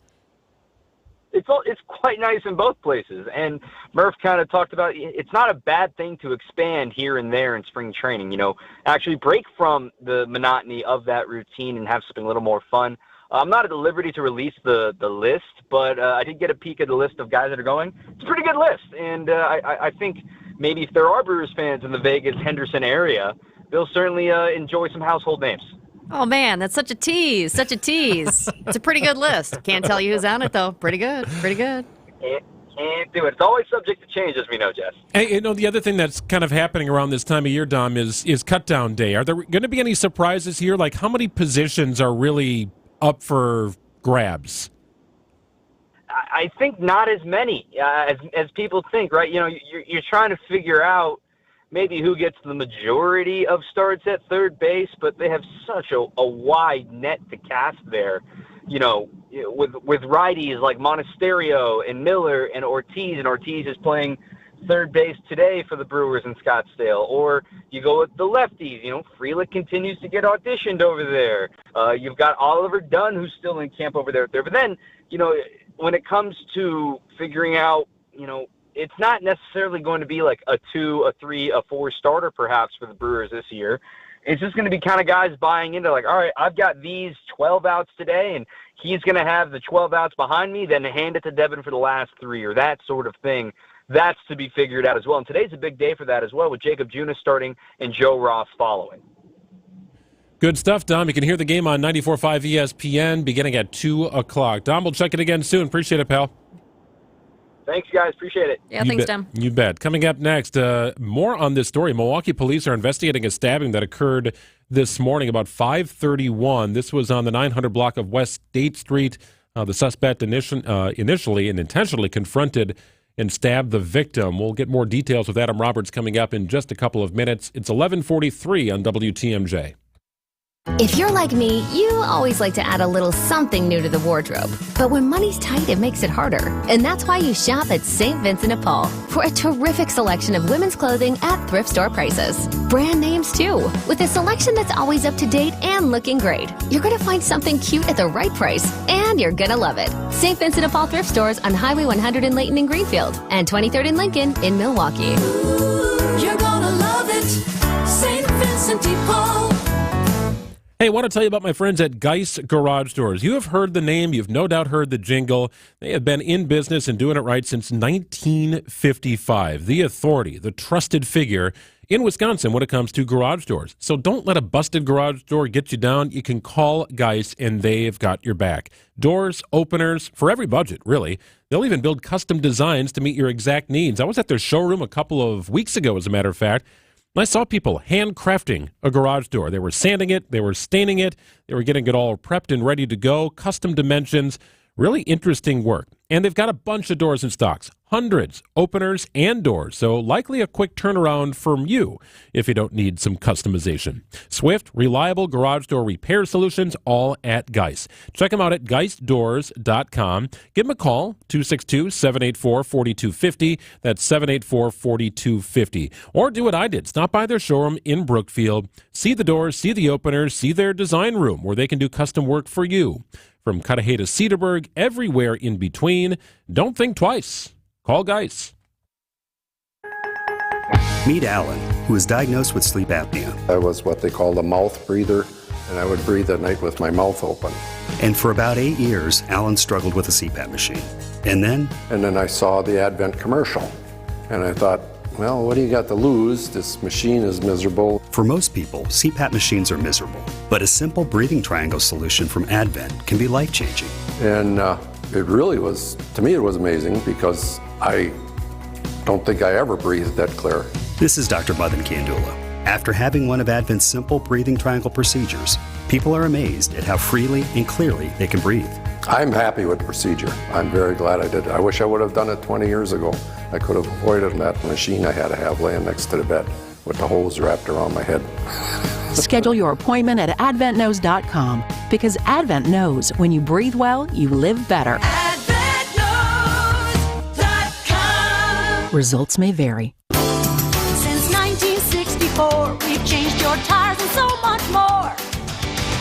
It's quite nice in both places. And Murph kind of talked about it's not a bad thing to expand here and there in spring training, actually break from the monotony of that routine and have something a little more fun. I'm not at the liberty to release the list, but I did get a peek at the list of guys that are going. It's a pretty good list. And I think maybe if there are Brewers fans in the Vegas, Henderson area, they'll certainly enjoy some household names. Oh, man, that's such a tease, such a tease. It's a pretty good list. Can't tell you who's on it, though. Pretty good. Can't do it. It's always subject to change, as we know, Jess. Hey, the other thing that's kind of happening around this time of year, Dom, is cut-down day. Are there going to be any surprises here? Like, how many positions are really up for grabs? I think not as many as people think, right? You're trying to figure out maybe who gets the majority of starts at third base, but they have such a wide net to cast there. With righties like Monasterio and Miller and Ortiz is playing third base today for the Brewers in Scottsdale. Or you go with the lefties, Frelick continues to get auditioned over there. You've got Oliver Dunn, who's still in camp over there. But then, when it comes to figuring out, it's not necessarily going to be like a 2, a 3, a 4 starter perhaps for the Brewers this year. It's just going to be kind of guys buying into like, all right, I've got these 12 outs today, and he's going to have the 12 outs behind me, then hand it to Devin for the last 3 or that sort of thing. That's to be figured out as well. And today's a big day for that as well, with Jacob Junis starting and Joe Ross following. Good stuff, Dom. You can hear the game on 94.5 ESPN beginning at 2 o'clock. Dom, we'll check it again soon. Appreciate it, pal. Thanks, guys. Appreciate it. Yeah, thanks, Tom. You bet. Coming up next, more on this story. Milwaukee police are investigating a stabbing that occurred this morning about 5:31. This was on the 900 block of West State Street. The suspect initially and intentionally confronted and stabbed the victim. We'll get more details with Adam Roberts coming up in just a couple of minutes. It's 11:43 on WTMJ. If you're like me, you always like to add a little something new to the wardrobe. But when money's tight, it makes it harder. And that's why you shop at St. Vincent de Paul for a terrific selection of women's clothing at thrift store prices. Brand names, too, with a selection that's always up to date and looking great. You're going to find something cute at the right price, and you're going to love it. St. Vincent de Paul thrift stores on Highway 100 in Layton and Greenfield, and 23rd and Lincoln in Milwaukee. You're gonna love it, St. Vincent de Paul. Hey, I want to tell you about my friends at Geis Garage Doors. You have heard the name. You've no doubt heard the jingle. They have been in business and doing it right since 1955. The authority, the trusted figure in Wisconsin when it comes to garage doors. So don't let a busted garage door get you down. You can call Geis, and they've got your back. Doors, openers, for every budget, really. They'll even build custom designs to meet your exact needs. I was at their showroom a couple of weeks ago, as a matter of fact. I saw people handcrafting a garage door. They were sanding it, they were staining it, they were getting it all prepped and ready to go, custom dimensions, really interesting work. And they've got a bunch of doors in stocks, hundreds, openers and doors, so likely a quick turnaround from you if you don't need some customization. Swift, reliable garage door repair solutions, all at Geis. Check them out at geisdoors.com. Give them a call, 262-784-4250. That's 784-4250. Or do what I did. Stop by their showroom in Brookfield. See the doors, see the openers, see their design room where they can do custom work for you. From Cudahy to Cedarburg, everywhere in between. Don't think twice. Call Geis. Meet Alan, who was diagnosed with sleep apnea. I was what they call a mouth breather, and I would breathe at night with my mouth open. And for about 8 years, Alan struggled with a CPAP machine. And then I saw the Advent commercial, and I thought, well, what do you got to lose? This machine is miserable. For most people, CPAP machines are miserable, but a simple breathing triangle solution from Advent can be life-changing. And it really was, to me, it was amazing because I don't think I ever breathed that clear. This is Dr. Madan Kandula. After having one of Advent's simple breathing triangle procedures, people are amazed at how freely and clearly they can breathe. I'm happy with the procedure. I'm very glad I did it. I wish I would have done it 20 years ago. I could have avoided that machine I had to have laying next to the bed with the hose wrapped around my head. Schedule your appointment at AdventKnows.com because Advent knows when you breathe well, you live better. AdventKnows.com. Results may vary. Since 1964, we've changed your tires and so much more.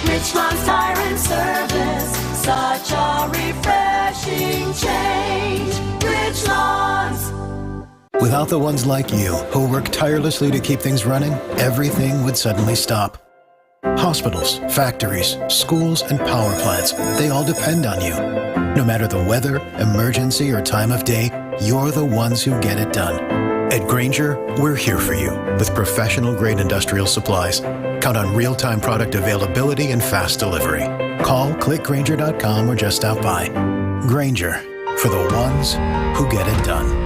Richland's Tire and Service, such a refreshing change. Richland's. Without the ones like you, who work tirelessly to keep things running, everything would suddenly stop. Hospitals, factories, schools, and power plants, they all depend on you. No matter the weather, emergency, or time of day, you're the ones who get it done. At Grainger, we're here for you with professional-grade industrial supplies. Count on real-time product availability and fast delivery. Call, click Grainger.com, or just stop by. Grainger, for the ones who get it done.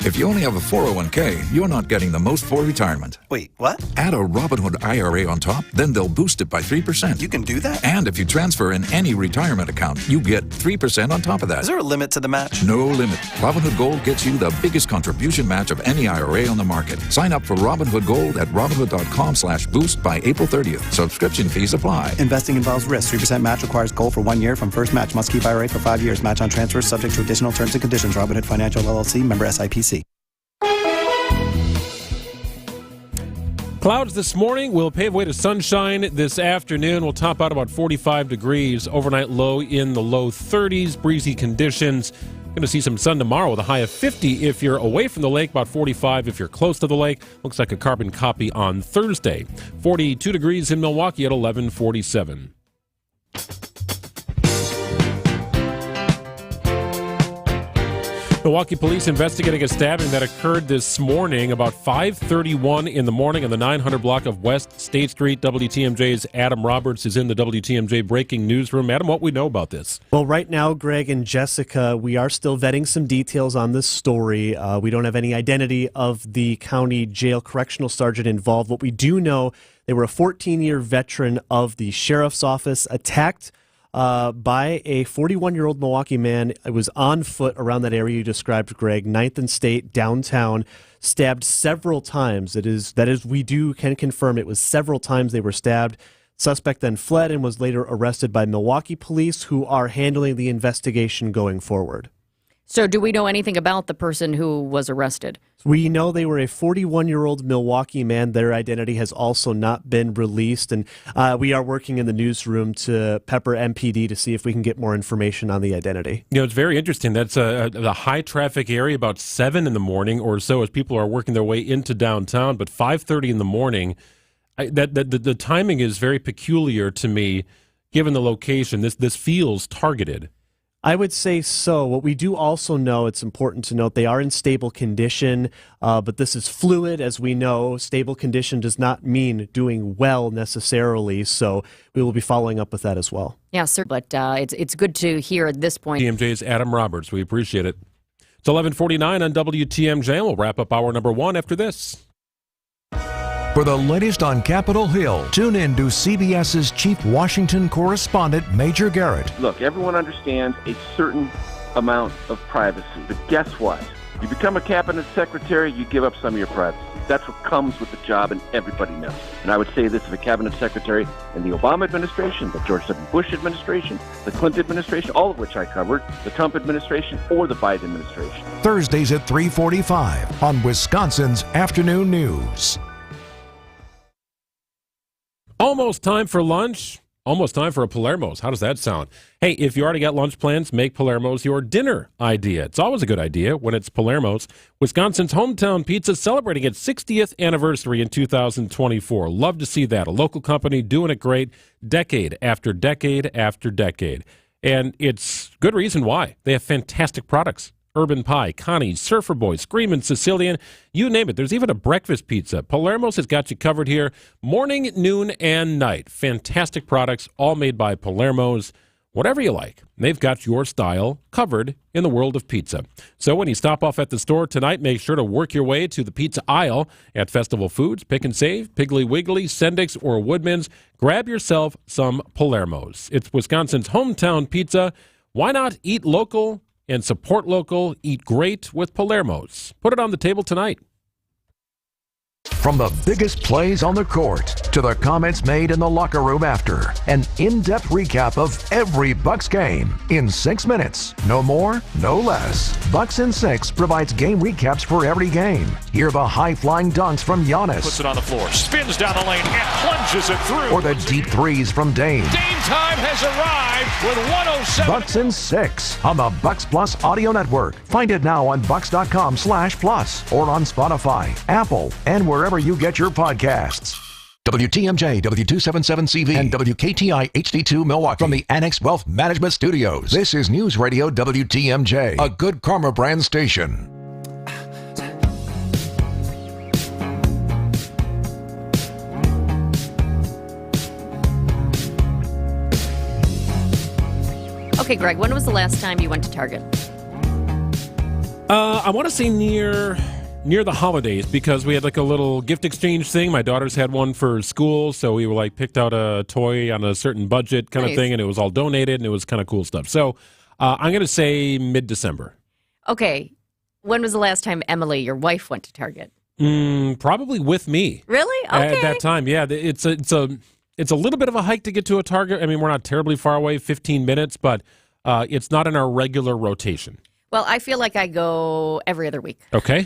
If you only have a 401k, you're not getting the most for retirement. Wait, what? Add a Robinhood IRA on top, then they'll boost it by 3%. You can do that? And if you transfer in any retirement account, you get 3% on top of that. Is there a limit to the match? No limit. Robinhood Gold gets you the biggest contribution match of any IRA on the market. Sign up for Robinhood Gold at Robinhood.com/boost by April 30th. Subscription fees apply. Investing involves risk. 3% match requires gold for 1 year from first match. Must keep IRA for 5 years. Match on transfers subject to additional terms and conditions. Robinhood Financial LLC, member SIPC. Clouds this morning will pave way to sunshine this afternoon. We'll top out about 45 degrees. Overnight low in the low 30s. Breezy conditions. Going to see some sun tomorrow with a high of 50 if you're away from the lake, about 45 if you're close to the lake. Looks like a carbon copy on Thursday. 42 degrees in Milwaukee at 11:47. Milwaukee police investigating a stabbing that occurred this morning about 5:31 in the morning on the 900 block of West State Street. WTMJ's Adam Roberts is in the WTMJ breaking newsroom. Adam, what we know about this? Well, right now, Greg and Jessica, we are still vetting some details on this story. We don't have any identity of the county jail correctional sergeant involved. What we do know, they were a 14-year veteran of the sheriff's office, attacked by a 41-year-old Milwaukee man. It was on foot around that area you described, Greg, 9th and State, downtown, stabbed several times. That is, can confirm it was several times they were stabbed. Suspect then fled and was later arrested by Milwaukee police, who are handling the investigation going forward. So do we know anything about the person who was arrested? We know they were a 41-year-old Milwaukee man. Their identity has also not been released, and we are working in the newsroom to pepper MPD to see if we can get more information on the identity. You know, it's very interesting. That's a high-traffic area, about 7 in the morning or so as people are working their way into downtown, but 5:30 in the morning, the timing is very peculiar to me, given the location. This feels targeted. I would say so. What we do also know, it's important to note, they are in stable condition, but this is fluid, as we know. Stable condition does not mean doing well necessarily, so we will be following up with that as well. Yeah, sir, but it's good to hear at this point. TMJ's Adam Roberts. We appreciate it. It's 11:49 on WTMJ. We'll wrap up hour number 1 after this. For the latest on Capitol Hill, tune in to CBS's Chief Washington Correspondent, Major Garrett. Look, everyone understands a certain amount of privacy, but guess what? You become a cabinet secretary, you give up some of your privacy. That's what comes with the job, and everybody knows. And I would say this as a cabinet secretary in the Obama administration, the George W. Bush administration, the Clinton administration, all of which I covered, the Trump administration, or the Biden administration. Thursdays at 3:45 on Wisconsin's Afternoon News. Almost time for lunch. Almost time for a Palermo's. How does that sound? Hey, if you already got lunch plans, make Palermo's your dinner idea. It's always a good idea when it's Palermo's. Wisconsin's hometown pizza celebrating its 60th anniversary in 2024. Love to see that. A local company doing it great decade after decade after decade. And it's good reason why. They have fantastic products. Urban Pie, Connie's, Surfer Boy, Screamin' Sicilian, you name it. There's even a breakfast pizza. Palermo's has got you covered here morning, noon, and night. Fantastic products, all made by Palermo's. Whatever you like, they've got your style covered in the world of pizza. So when you stop off at the store tonight, make sure to work your way to the pizza aisle at Festival Foods, Pick and Save, Piggly Wiggly, Sendik's, or Woodman's. Grab yourself some Palermo's. It's Wisconsin's hometown pizza. Why not eat local and support local? Eat great with Palermo's. Put it on the table tonight. From the biggest plays on the court to the comments made in the locker room after, an in-depth recap of every Bucks game in 6 minutes. No more, no less. Bucks in 6 provides game recaps for every game. Hear the high-flying dunks from Giannis. Puts it on the floor, spins down the lane, and plunges it through. Or the deep threes from Dame. Dame time has arrived with 107. Bucks in 6 on the Bucks Plus Audio Network. Find it now on bucks.com/plus or on Spotify, Apple, and wherever you get your podcasts. WTMJ, W277CV, and WKTI HD2 Milwaukee from the Annex Wealth Management Studios. This is News Radio WTMJ, a Good Karma brand station. Okay, Greg, when was the last time you went to Target? I want to say near the holidays, because we had like a little gift exchange thing. My daughters had one for school, so we were like picked out a toy on a certain budget kind of thing, and it was all donated, and it was kind of cool stuff. So I'm going to say mid-December. Okay. When was the last time Emily, your wife, went to Target? Probably with me. Really? Okay. At that time, yeah. It's a little bit of a hike to get to a Target. I mean, we're not terribly far away, 15 minutes, but it's not in our regular rotation. Well, I feel like I go every other week. Okay.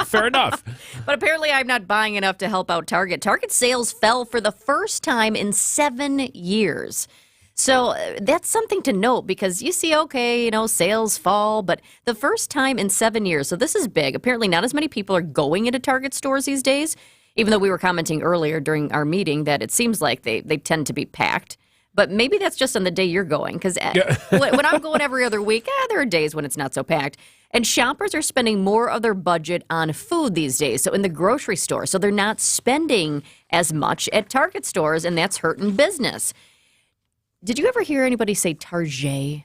Fair enough. But apparently I'm not buying enough to help out Target. Target sales fell for the first time in 7 years. So that's something to note, because you see, sales fall, but the first time in 7 years. So this is big. Apparently not as many people are going into Target stores these days, even though we were commenting earlier during our meeting that it seems like they tend to be packed. But maybe that's just on the day you're going, because when I'm going every other week, there are days when it's not so packed. And shoppers are spending more of their budget on food these days, so in the grocery store. So they're not spending as much at Target stores, and that's hurting business. Did you ever hear anybody say Target?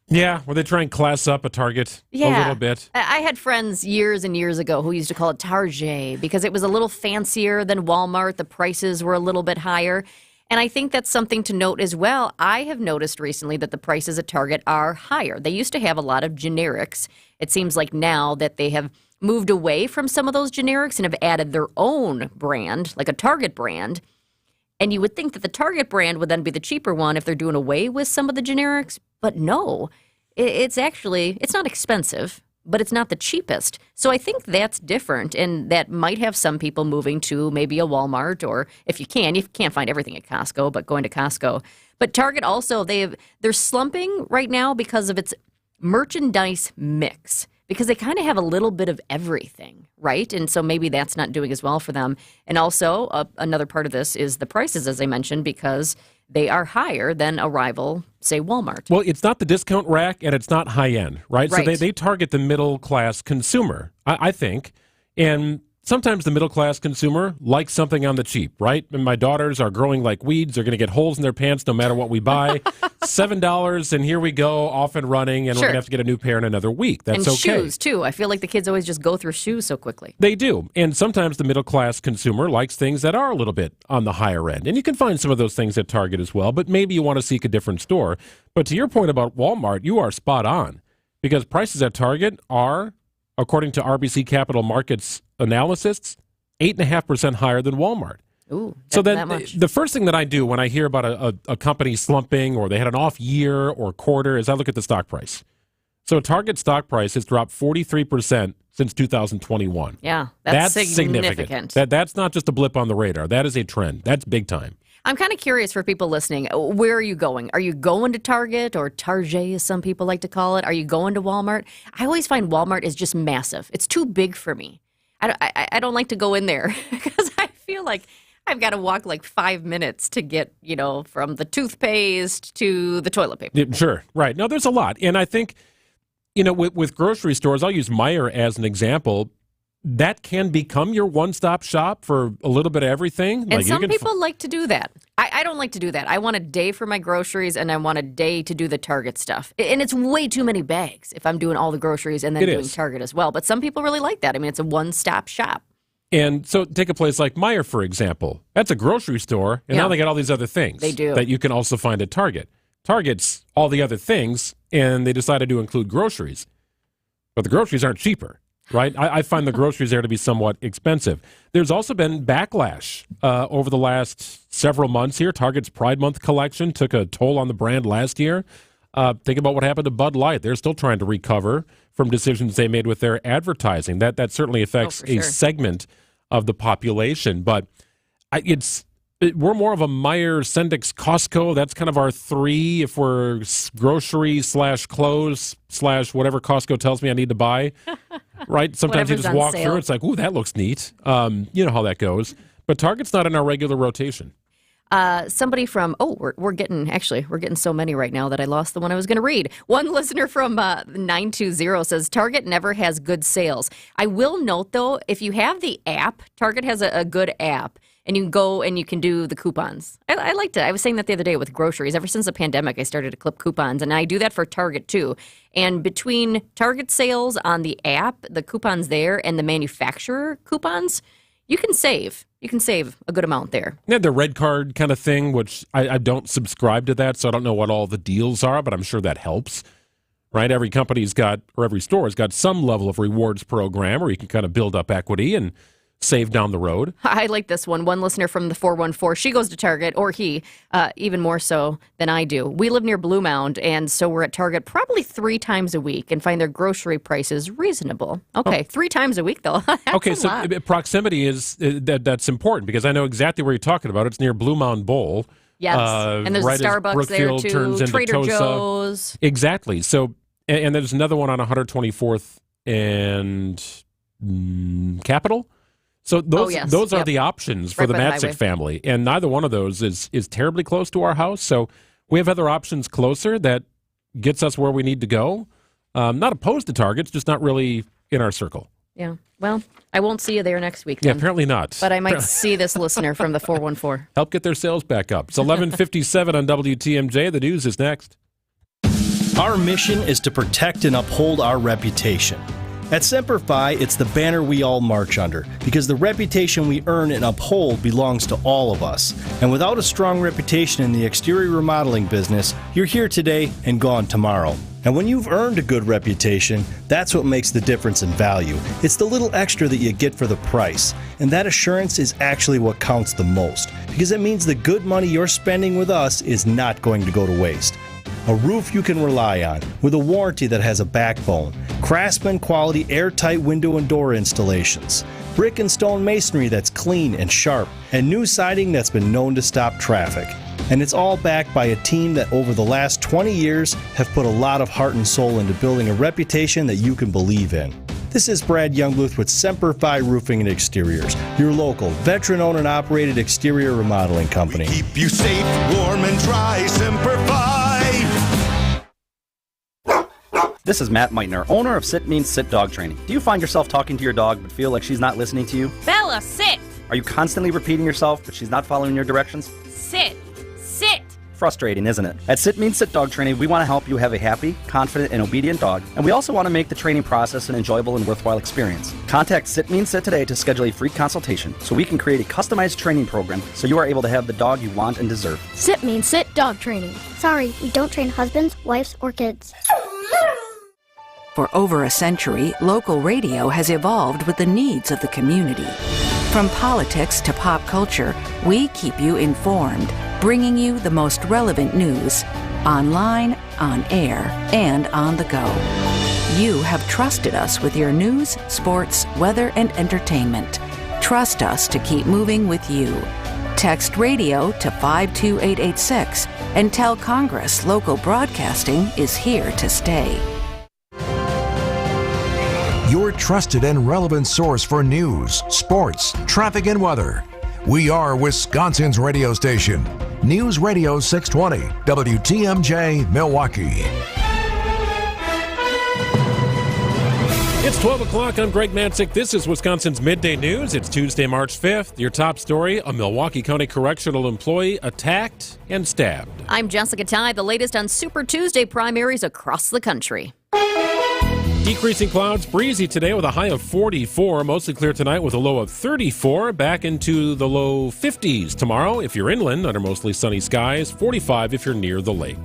Yeah, where they try and class up a Target a little bit. I had friends years and years ago who used to call it Target because it was a little fancier than Walmart. The prices were a little bit higher. And I think that's something to note as well. I have noticed recently that the prices at Target are higher. They used to have a lot of generics. It seems like now that they have moved away from some of those generics and have added their own brand, like a Target brand. And you would think that the Target brand would then be the cheaper one if they're doing away with some of the generics. But no, it's not expensive, but it's not the cheapest. So I think that's different, and that might have some people moving to maybe a Walmart, or if you can't find everything at Costco, but going to Costco. But Target also, they're slumping right now because of its merchandise mix, because they kind of have a little bit of everything, right? And so maybe that's not doing as well for them. And also, another part of this is the prices, as I mentioned, because they are higher than a rival, say, Walmart. Well, it's not the discount rack, and it's not high-end, right? So they target the middle-class consumer, I think. And sometimes the middle-class consumer likes something on the cheap, right? And my daughters are growing like weeds. They're going to get holes in their pants no matter what we buy. $7, and here we go, off and running, and we're going to have to get a new pair in another week. That's okay. And shoes, too. I feel like the kids always just go through shoes so quickly. They do. And sometimes the middle-class consumer likes things that are a little bit on the higher end. And you can find some of those things at Target as well, but maybe you want to seek a different store. But to your point about Walmart, you are spot on, because prices at Target are, according to RBC Capital Markets analysis, 8.5% higher than Walmart. Ooh, so then that much. The first thing that I do when I hear about a company slumping or they had an off year or quarter is I look at the stock price. So Target stock price has dropped 43% since 2021. Yeah, that's significant. That's not just a blip on the radar. That is a trend. That's big time. I'm kind of curious for people listening. Where are you going? Are you going to Target, or Target, as some people like to call it? Are you going to Walmart? I always find Walmart is just massive. It's too big for me. I don't like to go in there because I feel like I've got to walk like 5 minutes to get, from the toothpaste to the toilet paper. Yeah, sure. Right. No, there's a lot. And I think, with grocery stores, I'll use Meijer as an example. That can become your one-stop shop for a little bit of everything. And some people like to do that. I don't like to do that. I want a day for my groceries, and I want a day to do the Target stuff. And it's way too many bags if I'm doing all the groceries and then doing Target as well. But some people really like that. I mean, it's a one-stop shop. And so take a place like Meijer, for example. That's a grocery store, and now they got all these other things they do. That you can also find at Target. Target's all the other things, and they decided to include groceries. But the groceries aren't cheaper. Right? I find the groceries there to be somewhat expensive. There's also been backlash over the last several months here. Target's Pride Month collection took a toll on the brand last year. Think about what happened to Bud Light. They're still trying to recover from decisions they made with their advertising. That certainly affects a segment of the population. But we're more of a Meijer, Sendix, Costco. That's kind of our three if we're grocery / clothes / whatever Costco tells me I need to buy. Right? Sometimes you just walk through. It's like, ooh, that looks neat. You know how that goes. But Target's not in our regular rotation. Somebody from, we're getting so many right now that I lost the one I was going to read. One listener from 920 says, Target never has good sales. I will note, though, if you have the app, Target has a good app. And you can go and you can do the coupons. I liked it. I was saying that the other day with groceries. Ever since the pandemic, I started to clip coupons. And I do that for Target, too. And between Target sales on the app, the coupons there, and the manufacturer coupons, you can save. You can save a good amount there. Yeah, the red card kind of thing, which I don't subscribe to that, so I don't know what all the deals are, but I'm sure that helps. Right? Every company's got, or every store has got some level of rewards program where you can kind of build up equity and save down the road. I like this one. One listener from the 414, she goes to Target, or he, even more so than I do. We live near Blue Mound, and so we're at Target probably 3 times a week and find their grocery prices reasonable. Okay, 3 times a week, though. That's a lot. Proximity is that's important because I know exactly where you're talking about. It's near Blue Mound Bowl. Yes, and there's right Starbucks there, too, Trader Joe's. Exactly. So, and there's another one on 124th and Capitol. So those are the options for the Matzik family, and neither one of those is terribly close to our house. So we have other options closer that gets us where we need to go. Not opposed to Targets, just not really in our circle. Yeah. Well, I won't see you there next week, then. Yeah, apparently not. But I might see this listener from the 414. Help get their sales back up. It's 11:57 on WTMJ. The news is next. Our mission is to protect and uphold our reputation. At Semper Fi, it's the banner we all march under, because the reputation we earn and uphold belongs to all of us. And without a strong reputation in the exterior remodeling business, you're here today and gone tomorrow. And when you've earned a good reputation, that's what makes the difference in value. It's the little extra that you get for the price. And that assurance is actually what counts the most, because it means the good money you're spending with us is not going to go to waste. A roof you can rely on, with a warranty that has a backbone, Craftsman quality airtight window and door installations, brick and stone masonry that's clean and sharp, and new siding that's been known to stop traffic. And it's all backed by a team that over the last 20 years have put a lot of heart and soul into building a reputation that you can believe in. This is Brad Youngbluth with Semper Fi Roofing and Exteriors, your local, veteran-owned and operated exterior remodeling company. We keep you safe, warm, and dry. Semper Fi. This is Matt Meitner, owner of Sit Means Sit Dog Training. Do you find yourself talking to your dog but feel like she's not listening to you? Bella, sit! Are you constantly repeating yourself but she's not following your directions? Sit! Sit! Frustrating, isn't it? At Sit Means Sit Dog Training, we want to help you have a happy, confident, and obedient dog, and we also want to make the training process an enjoyable and worthwhile experience. Contact Sit Means Sit today to schedule a free consultation so we can create a customized training program so you are able to have the dog you want and deserve. Sit Means Sit Dog Training. Sorry, we don't train husbands, wives, or kids. For over a century, local radio has evolved with the needs of the community. From politics to pop culture, we keep you informed, bringing you the most relevant news, online, on air, and on the go. You have trusted us with your news, sports, weather, and entertainment. Trust us to keep moving with you. Text radio to 52886 and tell Congress local broadcasting is here to stay. Your trusted and relevant source for news, sports, traffic, and weather. We are Wisconsin's radio station. News Radio 620, WTMJ, Milwaukee. It's 12 o'clock. I'm Greg Matzik. This is Wisconsin's Midday News. It's Tuesday, March 5th. Your top story, a Milwaukee County correctional employee attacked and stabbed. I'm Jessica Ty. The latest on Super Tuesday primaries across the country. Decreasing clouds, breezy today with a high of 44. Mostly clear tonight with a low of 34. Back into the low 50s tomorrow if you're inland under mostly sunny skies. 45 if you're near the lake.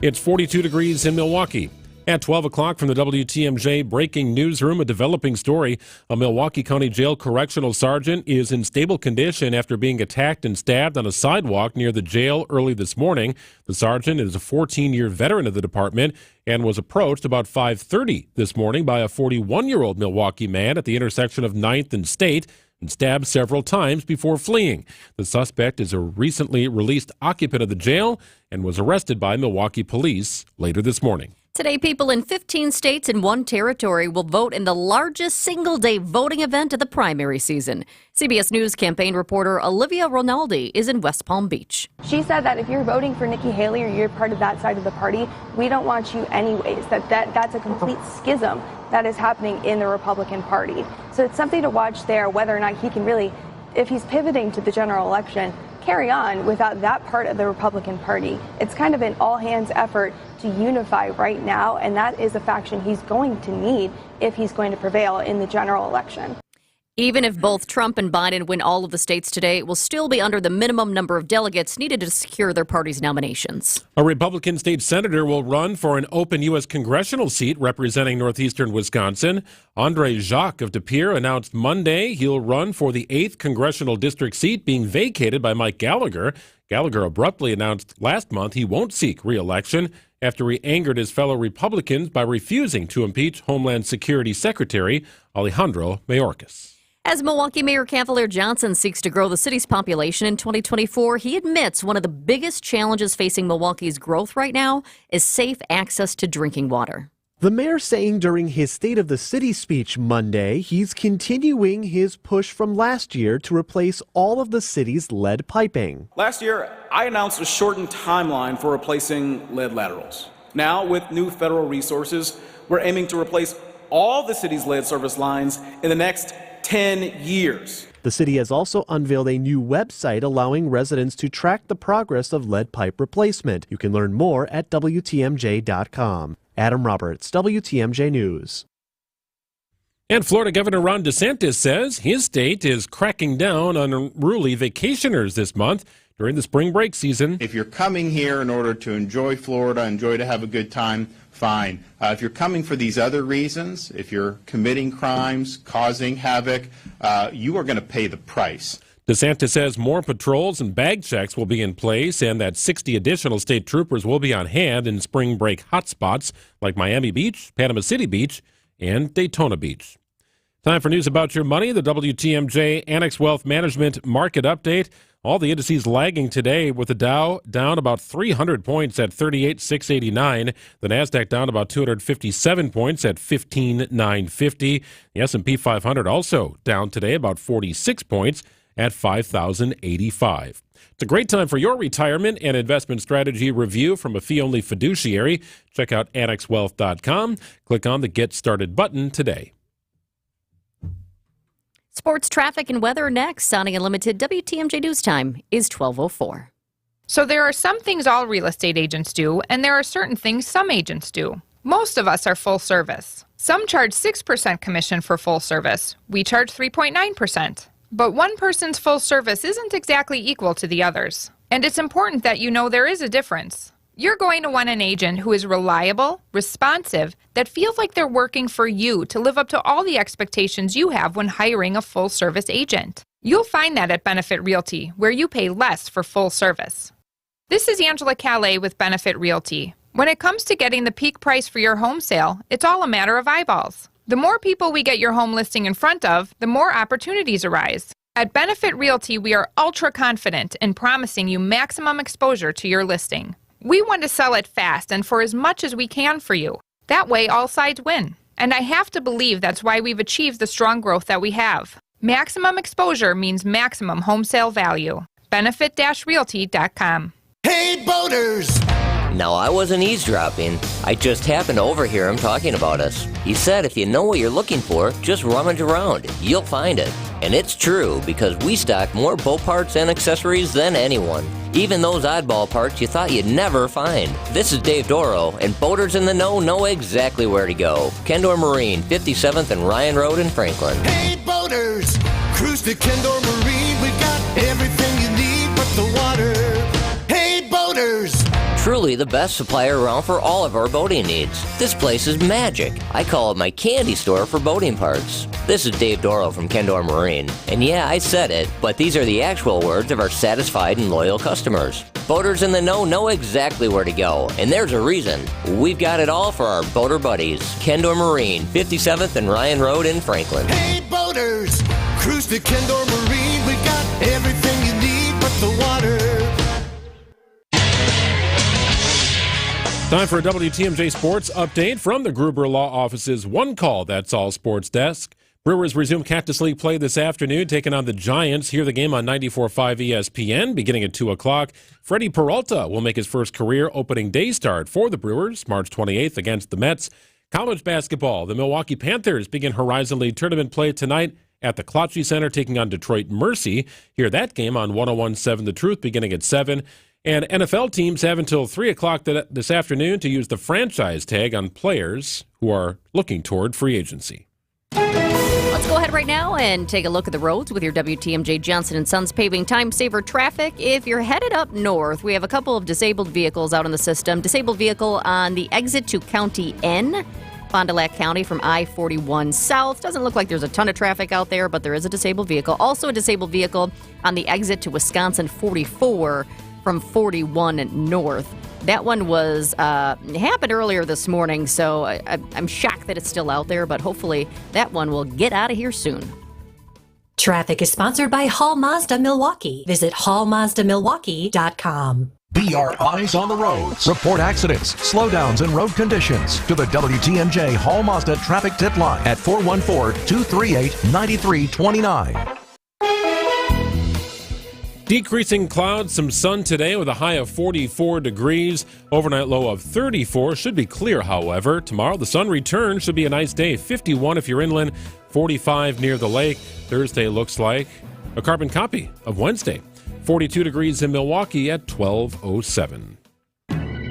It's 42 degrees in Milwaukee. At 12 o'clock from the WTMJ breaking newsroom, a developing story. A Milwaukee County Jail correctional sergeant is in stable condition after being attacked and stabbed on a sidewalk near the jail early this morning. The sergeant is a 14-year veteran of the department and was approached about 5:30 this morning by a 41-year-old Milwaukee man at the intersection of 9th and State and stabbed several times before fleeing. The suspect is a recently released occupant of the jail and was arrested by Milwaukee police later this morning. Today, people in 15 states and one territory will vote in the largest single-day voting event of the primary season. CBS News campaign reporter Olivia Rinaldi is in West Palm Beach. She said that if you're voting for Nikki Haley or you're part of that side of the party, we don't want you anyways, that's a complete schism that is happening in the Republican Party. So it's something to watch there, whether or not he can really, if he's pivoting to the general election, carry on without that part of the Republican Party. It's kind of an all-hands effort to unify right now, and that is a faction he's going to need if he's going to prevail in the general election. Even if both Trump and Biden win all of the states today, it will still be under the minimum number of delegates needed to secure their party's nominations. A Republican state senator will run for an open U.S. congressional seat representing northeastern Wisconsin. Andre Jacques of De Pere announced Monday he'll run for the 8th congressional district seat being vacated by Mike Gallagher. Gallagher abruptly announced last month he won't seek re-election after he angered his fellow Republicans by refusing to impeach Homeland Security Secretary Alejandro Mayorkas. As Milwaukee Mayor Cavalier Johnson seeks to grow the city's population in 2024, he admits one of the biggest challenges facing Milwaukee's growth right now is safe access to drinking water. The mayor saying during his State of the City speech Monday, he's continuing his push from last year to replace all of the city's lead piping. Last year, I announced a shortened timeline for replacing lead laterals. Now, with new federal resources, we're aiming to replace all the city's lead service lines in the next 10 years. The city has also unveiled a new website allowing residents to track the progress of lead pipe replacement. You can learn more at WTMJ.com. Adam Roberts, WTMJ News. And Florida Governor Ron DeSantis says his state is cracking down on unruly vacationers this month during the spring break season. If you're coming here in order to enjoy Florida, enjoy to have a good time, fine. If you're coming for these other reasons, if you're committing crimes, causing havoc, you are going to pay the price. DeSantis says more patrols and bag checks will be in place and that 60 additional state troopers will be on hand in spring break hotspots like Miami Beach, Panama City Beach, and Daytona Beach. Time for news about your money, the WTMJ Annex Wealth Management Market Update. All the indices lagging today, with the Dow down about 300 points at 38,689. The Nasdaq down about 257 points at 15,950. The S&P 500 also down today about 46 points at 5,085. It's a great time for your retirement and investment strategy review from a fee-only fiduciary. Check out annexwealth.com. Click on the Get Started button today. Sports, traffic, and weather next. Sounding Unlimited WTMJ News Time is 12:04. So there are some things all real estate agents do, and there are certain things some agents do. Most of us are full service. Some charge 6% commission for full service. We charge 3.9%. But one person's full service isn't exactly equal to the others. And it's important that you know there is a difference. You're going to want an agent who is reliable, responsive, that feels like they're working for you to live up to all the expectations you have when hiring a full-service agent. You'll find that at Benefit Realty, where you pay less for full service. This is Angela Calais with Benefit Realty. When it comes to getting the peak price for your home sale, it's all a matter of eyeballs. The more people we get your home listing in front of, the more opportunities arise. At Benefit Realty, we are ultra confident in promising you maximum exposure to your listing. We want to sell it fast and for as much as we can for you. That way, all sides win. And I have to believe that's why we've achieved the strong growth that we have. Maximum exposure means maximum home sale value. Benefit-realty.com. Hey, boaters! No, I wasn't eavesdropping. I just happened to overhear him talking about us. He said if you know what you're looking for, just rummage around. You'll find it. And it's true, because we stock more boat parts and accessories than anyone. Even those oddball parts you thought you'd never find. This is Dave Doro, and boaters in the know exactly where to go. Kendor Marine, 57th and Ryan Road in Franklin. Hey, boaters! Cruise to Kendor Marine. We got everything you need but the water. Hey, boaters! Truly the best supplier around for all of our boating needs. This place is magic. I call it my candy store for boating parts. This is Dave Doro from Kendor Marine. And yeah, I said it, but these are the actual words of our satisfied and loyal customers. Boaters in the know exactly where to go, and there's a reason. We've got it all for our boater buddies. Kendor Marine, 57th and Ryan Road in Franklin. Hey, boaters! Cruise to Kendor Marine. We got everything you need but the water. Time for a WTMJ Sports update from the Gruber Law Office's One Call That's All Sports Desk. Brewers resume Cactus League play this afternoon, taking on the Giants. Hear the game on 94.5 ESPN, beginning at 2 o'clock. Freddie Peralta will make his first career opening day start for the Brewers, March 28th against the Mets. College basketball, the Milwaukee Panthers begin Horizon League tournament play tonight at the Clotchy Center, taking on Detroit Mercy. Hear that game on 101.7 The Truth, beginning at 7. And NFL teams have until 3 o'clock this afternoon to use the franchise tag on players who are looking toward free agency. Let's go ahead right now and take a look at the roads with your WTMJ Johnson & Sons Paving Time Saver traffic. If you're headed up north, we have a couple of disabled vehicles out in the system. Disabled vehicle on the exit to County N, Fond du Lac County from I-41 south. Doesn't look like there's a ton of traffic out there, but there is a disabled vehicle. Also a disabled vehicle on the exit to Wisconsin 44 from 41 north. That one was happened earlier this morning, so I'm shocked that it's still out there, but hopefully that one will get out of here soon. Traffic is sponsored by Hall Mazda Milwaukee. Visit hallmazdamilwaukee.com. Be our eyes on the roads. Report accidents, slowdowns, and road conditions to the WTMJ Hall Mazda traffic tip line at 414-238-9329. Decreasing clouds, some sun today with a high of 44 degrees. Overnight low of 34. Should be clear, however. Tomorrow the sun returns. Should be a nice day. 51 if you're inland, 45 near the lake. Thursday looks like a carbon copy of Wednesday. 42 degrees in Milwaukee at 12:07.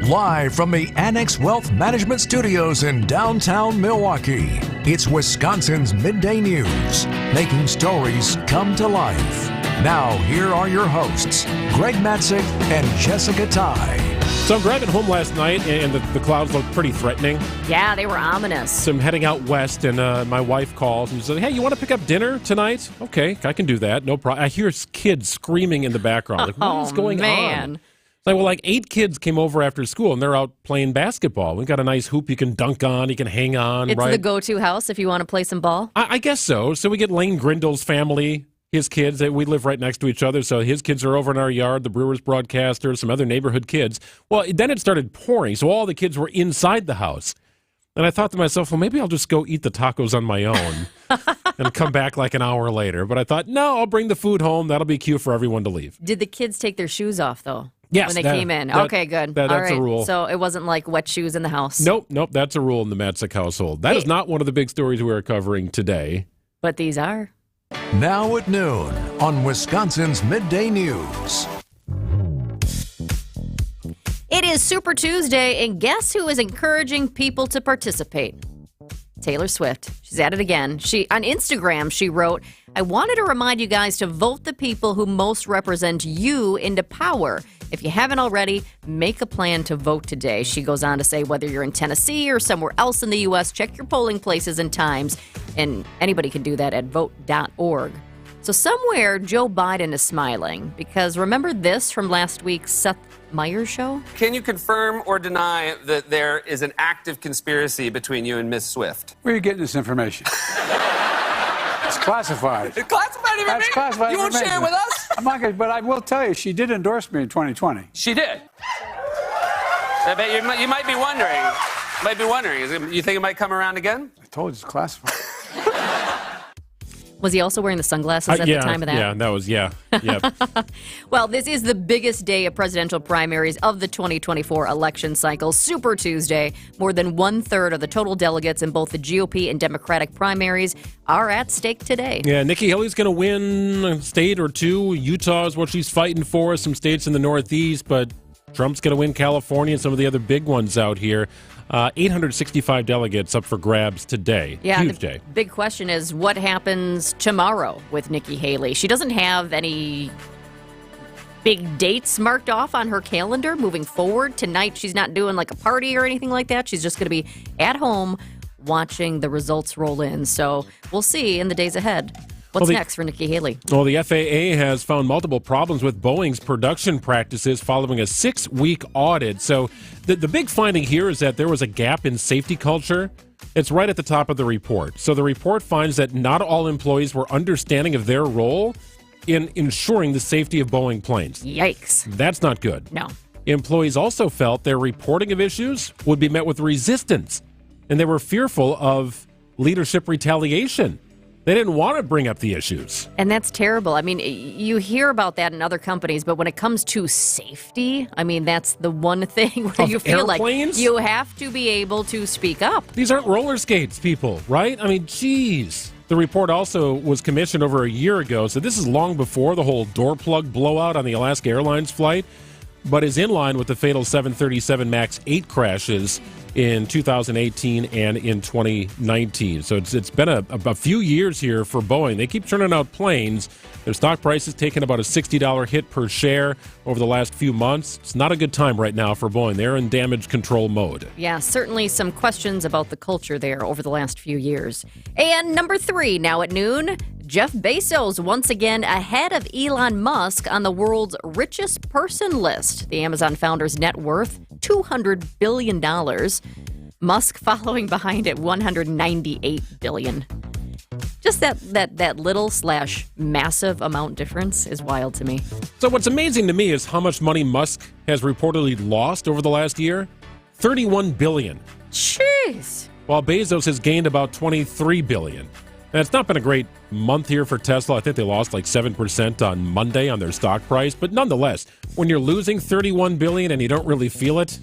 Live from the Annex Wealth Management Studios in downtown Milwaukee, it's Wisconsin's Midday News, making stories come to life. Now, here are your hosts, Greg Matzik and Jessica Ty. So I'm driving home last night, and the clouds looked pretty threatening. Yeah, they were ominous. So I'm heading out west, and my wife calls and says, "Hey, you want to pick up dinner tonight?" Okay, I can do that. No problem. I hear kids screaming in the background. Like, what is going on? It's like, 8 kids came over after school, and they're out playing basketball. We've got a nice hoop you can dunk on, you can hang on, It's right? the go-to house if you want to play some ball. I guess so. So we get Lane Grindle's family, his kids. We live right next to each other, so his kids are over in our yard, the Brewers broadcaster, some other neighborhood kids. Well, then it started pouring, so all the kids were inside the house. And I thought to myself, well, maybe I'll just go eat the tacos on my own and come back like an hour later. But I thought, no, I'll bring the food home. That'll be cue for everyone to leave. Did the kids take their shoes off, though? Yes. When they came in? Okay, good. That's all right. a rule. So it wasn't like wet shoes in the house? Nope. That's a rule in the Matzik household. That is not one of the big stories we're covering today. But these are. Now at noon on Wisconsin's Midday News. It is Super Tuesday, and guess who is encouraging people to participate? Taylor Swift. She's at it again. On Instagram, she wrote, "I wanted to remind you guys to vote the people who most represent you into power. If you haven't already, make a plan to vote today." She goes on to say, whether you're in Tennessee or somewhere else in the U.S., check your polling places and times, and anybody can do that at vote.org. So somewhere, Joe Biden is smiling, because remember this from last week's Seth Meyers show? Can you confirm or deny that there is an active conspiracy between you and Ms. Swift? Where are you getting this information? It's classified. It's classified information? That's classified You won't information. share it with us? I'm not gonna, but I will tell you, she did endorse me in 2020. She did. I bet you might be wondering. You think it might come around again? I told you it's classified. Was he also wearing the sunglasses at the time of that? Yeah, that was, yeah. Well, this is the biggest day of presidential primaries of the 2024 election cycle, Super Tuesday. More than 1/3 of the total delegates in both the GOP and Democratic primaries are at stake today. Yeah, Nikki Haley's going to win a state or two. Utah is what she's fighting for, some states in the Northeast, but Trump's going to win California and some of the other big ones out here. 865 delegates up for grabs today. Yeah, Huge day. Big question is what happens tomorrow with Nikki Haley. She doesn't have any big dates marked off on her calendar moving forward. Tonight, she's not doing like a party or anything like that. She's just going to be at home watching the results roll in. So we'll see in the days ahead. What's next for Nikki Haley? Well, the FAA has found multiple problems with Boeing's production practices following a 6-week audit. So the big finding here is that there was a gap in safety culture. It's right at the top of the report. So the report finds that not all employees were understanding of their role in ensuring the safety of Boeing planes. Yikes. That's not good. No. Employees also felt their reporting of issues would be met with resistance, and they were fearful of leadership retaliation. They didn't want to bring up the issues. And that's terrible. I mean, you hear about that in other companies, but when it comes to safety, I mean, that's the one thing where you feel airplanes? like you have to be able to speak up. These aren't roller skates, people, right? I mean, geez. The report also was commissioned over a year ago, so this is long before the whole door plug blowout on the Alaska Airlines flight, but is in line with the fatal 737 MAX 8 crashes in 2018 and in 2019. So it's been a few years here for Boeing. They keep turning out planes. Their stock price has taken about a $60 hit per share over the last few months. It's not a good time right now for Boeing. They're in damage control mode. Yeah, certainly some questions about the culture there over the last few years. And number 3, now at noon, Jeff Bezos once again ahead of Elon Musk on the world's richest person list. The Amazon founder's net worth, $200 billion. Musk following behind at $198 billion. Just that little / massive amount difference is wild to me. So what's amazing to me is how much money Musk has reportedly lost over the last year. $31 billion. Jeez. While Bezos has gained about $23 billion. And it's not been a great month here for Tesla. I think they lost like 7% on Monday on their stock price. But nonetheless, when you're losing $31 billion and you don't really feel it,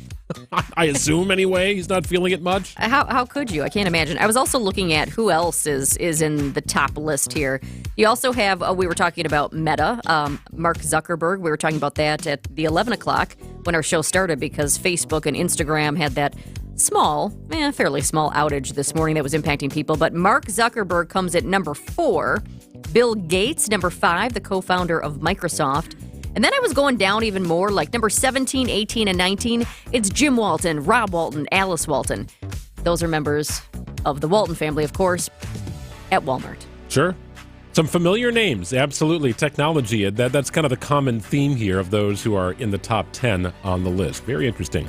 I assume anyway, he's not feeling it much. How could you? I can't imagine. I was also looking at who else is in the top list here. You also have, we were talking about Meta, Mark Zuckerberg. We were talking about that at the 11 o'clock. when our show started because Facebook and Instagram had that fairly small outage this morning that was impacting people. But Mark Zuckerberg comes at number 4. Bill Gates, number 5, the co-founder of Microsoft. And then I was going down even more, like number 17, 18, and 19. It's Jim Walton, Rob Walton, Alice Walton. Those are members of the Walton family, of course, at Walmart. Sure. Some familiar names, absolutely. Technology, that's kind of the common theme here of those who are in the top 10 on the list. Very interesting.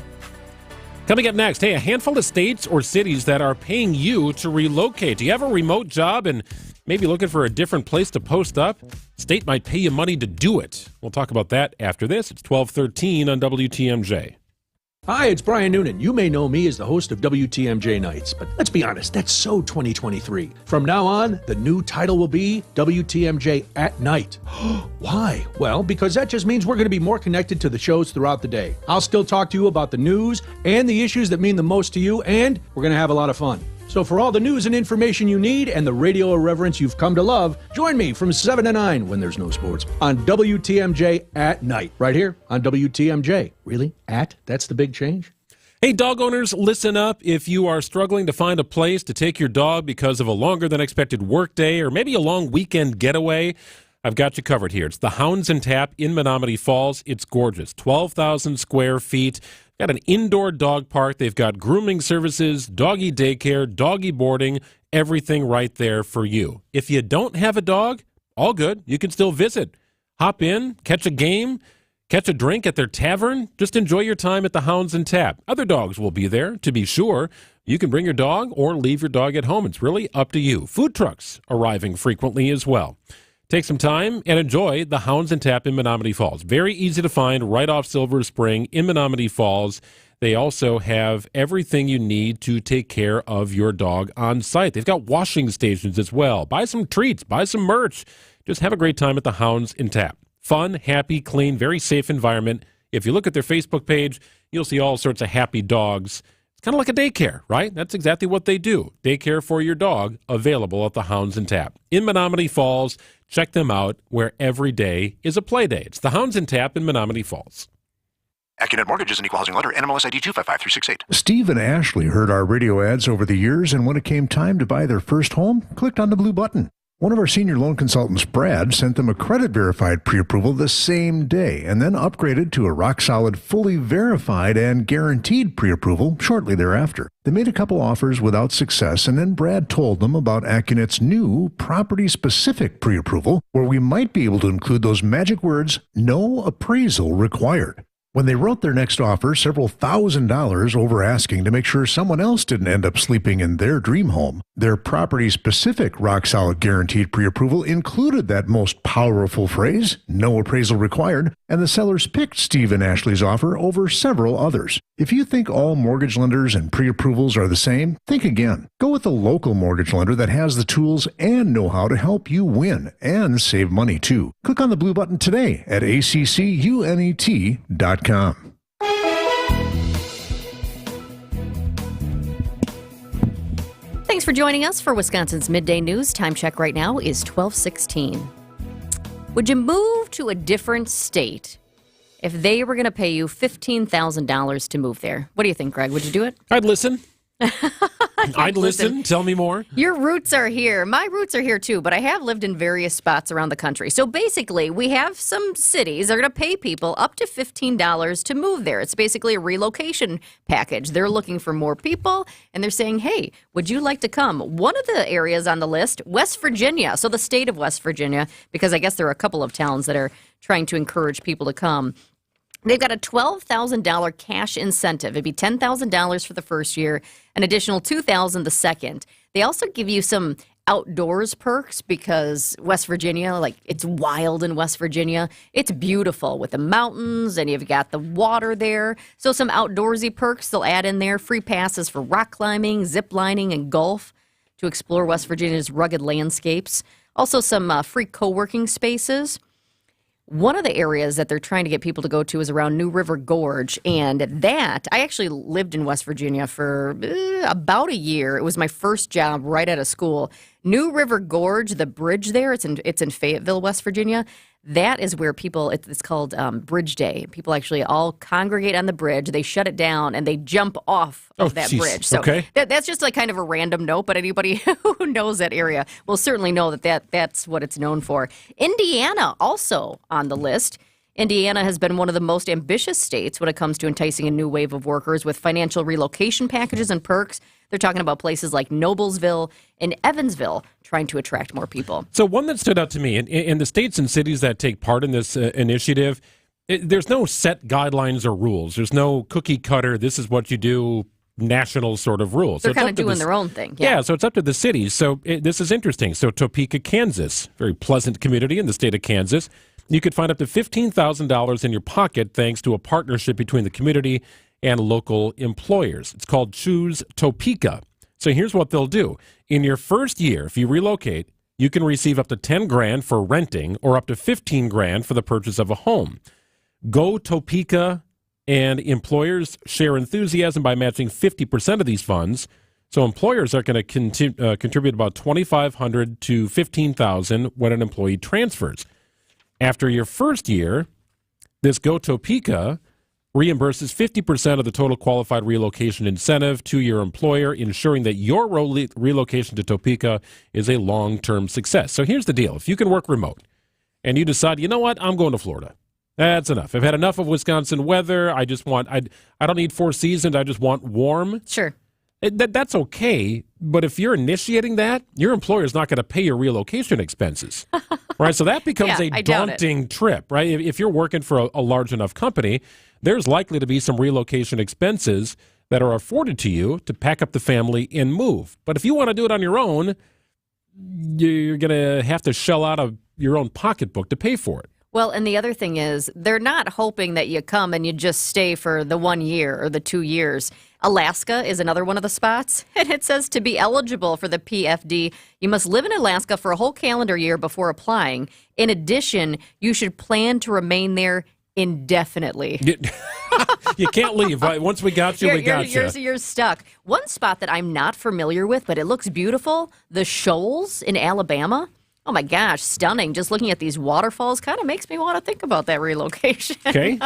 Coming up next, hey, a handful of states or cities that are paying you to relocate. Do you have a remote job and maybe looking for a different place to post up? State might pay you money to do it. We'll talk about that after this. It's 12:13 on WTMJ. Hi, it's Brian Noonan. You may know me as the host of WTMJ Nights, but let's be honest, that's so 2023. From now on, the new title will be WTMJ at Night. Why? Well, because that just means we're going to be more connected to the shows throughout the day. I'll still talk to you about the news and the issues that mean the most to you, and we're going to have a lot of fun. So for all the news and information you need and the radio irreverence you've come to love, join me from 7 to 9 when there's no sports on WTMJ at Night, right here on WTMJ. Really? That's the big change? Hey, dog owners, listen up. If you are struggling to find a place to take your dog because of a longer than expected workday or maybe a long weekend getaway, I've got you covered here. It's the Hounds and Tap in Menominee Falls. It's gorgeous. 12,000 square feet. Got an indoor dog park. They've got grooming services, doggy daycare, doggy boarding, everything right there for you. If you don't have a dog, all good. You can still visit. Hop in, catch a game, catch a drink at their tavern. Just enjoy your time at the Hounds and Tap. Other dogs will be there, to be sure. You can bring your dog or leave your dog at home. It's really up to you. Food trucks arriving frequently as well. Take some time and enjoy the Hounds and Tap in Menominee Falls. Very easy to find right off Silver Spring in Menominee Falls. They also have everything you need to take care of your dog on site. They've got washing stations as well. Buy some treats, buy some merch. Just have a great time at the Hounds and Tap. Fun, happy, clean, very safe environment. If you look at their Facebook page, you'll see all sorts of happy dogs. Kind of like a daycare, right? That's exactly what they do. Daycare for your dog, available at the Hounds and Tap. In Menominee Falls, check them out where every day is a play day. It's the Hounds and Tap in Menominee Falls. AccuNet Mortgage is an equal housing lender. NMLS ID 255368. Steve and Ashley heard our radio ads over the years, and when it came time to buy their first home, clicked on the blue button. One of our senior loan consultants, Brad, sent them a credit-verified pre-approval the same day and then upgraded to a rock-solid, fully verified and guaranteed pre-approval shortly thereafter. They made a couple offers without success, and then Brad told them about AccuNet's new property-specific pre-approval, where we might be able to include those magic words, no appraisal required. When they wrote their next offer, several $1,000s over asking to make sure someone else didn't end up sleeping in their dream home, their property-specific rock-solid guaranteed pre-approval included that most powerful phrase, no appraisal required, and the sellers picked Steve and Ashley's offer over several others. If you think all mortgage lenders and pre-approvals are the same, think again. Go with a local mortgage lender that has the tools and know-how to help you win and save money, too. Click on the blue button today at accunet.com. Thanks for joining us for Wisconsin's Midday News. Time check right now is 12:16. Would you move to a different state if they were going to pay you $15,000 to move there? What do you think, Greg? Would you do it? I'd listen. I'd listen. Tell me more. Your roots are here. My roots are here too, but I have lived in various spots around the country. So basically, we have some cities that are going to pay people up to $15 to move there. It's basically a relocation package. They're looking for more people, and they're saying, hey, would you like to come? One of the areas on the list, West Virginia. So the state of West Virginia, because I guess there are a couple of towns that are trying to encourage people to come. They've got a $12,000 cash incentive. It'd be $10,000 for the first year, an additional $2,000 the second. They also give you some outdoors perks because West Virginia, like it's wild in West Virginia. It's beautiful with the mountains and you've got the water there. So some outdoorsy perks they'll add in there. Free passes for rock climbing, zip lining, and golf to explore West Virginia's rugged landscapes. Also some free co-working spaces. One of the areas that they're trying to get people to go to is around New River Gorge, and that, I actually lived in West Virginia for about a year. It was my first job right out of school. New River Gorge, the bridge there, it's in Fayetteville, West Virginia. That is where people, it's called Bridge Day. People actually all congregate on the bridge. They shut it down and they jump off of that bridge. So that's just like kind of a random note, but anybody who knows that area will certainly know that's what it's known for. Indiana also on the list. Indiana has been one of the most ambitious states when it comes to enticing a new wave of workers with financial relocation packages and perks. They're talking about places like Noblesville and Evansville trying to attract more people. So one that stood out to me, in the states and cities that take part in this initiative, there's no set guidelines or rules. There's no cookie cutter, this is what you do, national sort of rules. They're kind of doing their own thing. Yeah, so it's up to the cities. So this is interesting. So Topeka, Kansas, very pleasant community in the state of Kansas. You could find up to $15,000 in your pocket thanks to a partnership between the community and local employers. It's called Choose Topeka. So here's what they'll do. In your first year, if you relocate, you can receive up to $10,000 for renting or up to $15,000 for the purchase of a home. Go Topeka, and employers share enthusiasm by matching 50% of these funds. So employers are going to contribute about $2,500 to $15,000 when an employee transfers. After your first year, this Go Topeka reimburses 50% of the total qualified relocation incentive to your employer, ensuring that your relocation to Topeka is a long-term success. So here's the deal. If you can work remote and you decide, you know what, I'm going to Florida. That's enough. I've had enough of Wisconsin weather. I don't need 4 seasons. I just want warm. Sure. That's okay, but if you're initiating that, your employer is not going to pay your relocation expenses, right? So that becomes a daunting trip, right? If you're working for a large enough company, there's likely to be some relocation expenses that are afforded to you to pack up the family and move. But if you want to do it on your own, you're going to have to shell out of your own pocketbook to pay for it. Well, and the other thing is, they're not hoping that you come and you just stay for the 1 year or the 2 years. Alaska is another one of the spots, and it says to be eligible for the PFD, you must live in Alaska for a whole calendar year before applying. In addition, you should plan to remain there indefinitely. You can't leave. Once we got you, we got you. You're stuck. One spot that I'm not familiar with, but it looks beautiful, the Shoals in Alabama. Oh, my gosh, stunning. Just looking at these waterfalls kind of makes me want to think about that relocation. Okay.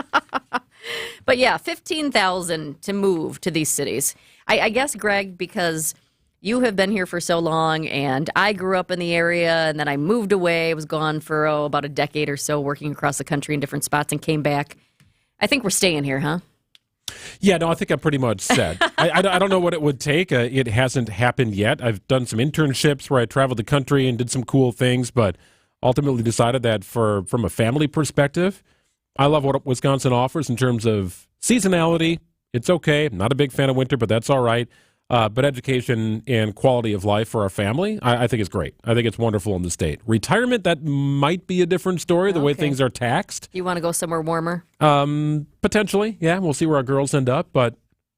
But, yeah, $15,000 to move to these cities. I guess, Greg, because you have been here for so long, and I grew up in the area, and then I moved away. I was gone for, about a decade or so, working across the country in different spots, and came back. I think we're staying here, huh? Yeah, no, I think I'm pretty much set. I don't know what it would take. It hasn't happened yet. I've done some internships where I traveled the country and did some cool things, but ultimately decided that from a family perspective, I love what Wisconsin offers in terms of seasonality. It's okay. I'm not a big fan of winter, but that's all right. But education and quality of life for our family, I think it's great. I think it's wonderful in the state. Retirement, that might be a different story, the way things are taxed. You want to go somewhere warmer? Potentially, yeah. We'll see where our girls end up. But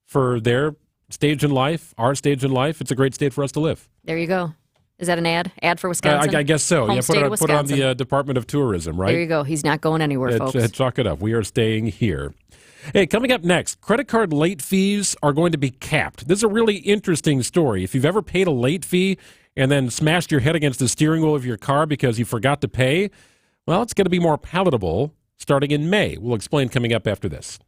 for their stage in life, our stage in life, it's a great state for us to live. There you go. Is that an ad? Ad for Wisconsin? I guess so. Home Yeah, state of put it on Wisconsin. the Department of Tourism, right? There you go. He's not going anywhere, folks. Chalk it up. We are staying here. Hey, coming up next, credit card late fees are going to be capped. This is a really interesting story. If you've ever paid a late fee and then smashed your head against the steering wheel of your car because you forgot to pay, well, it's going to be more palatable starting in May. We'll explain coming up after this.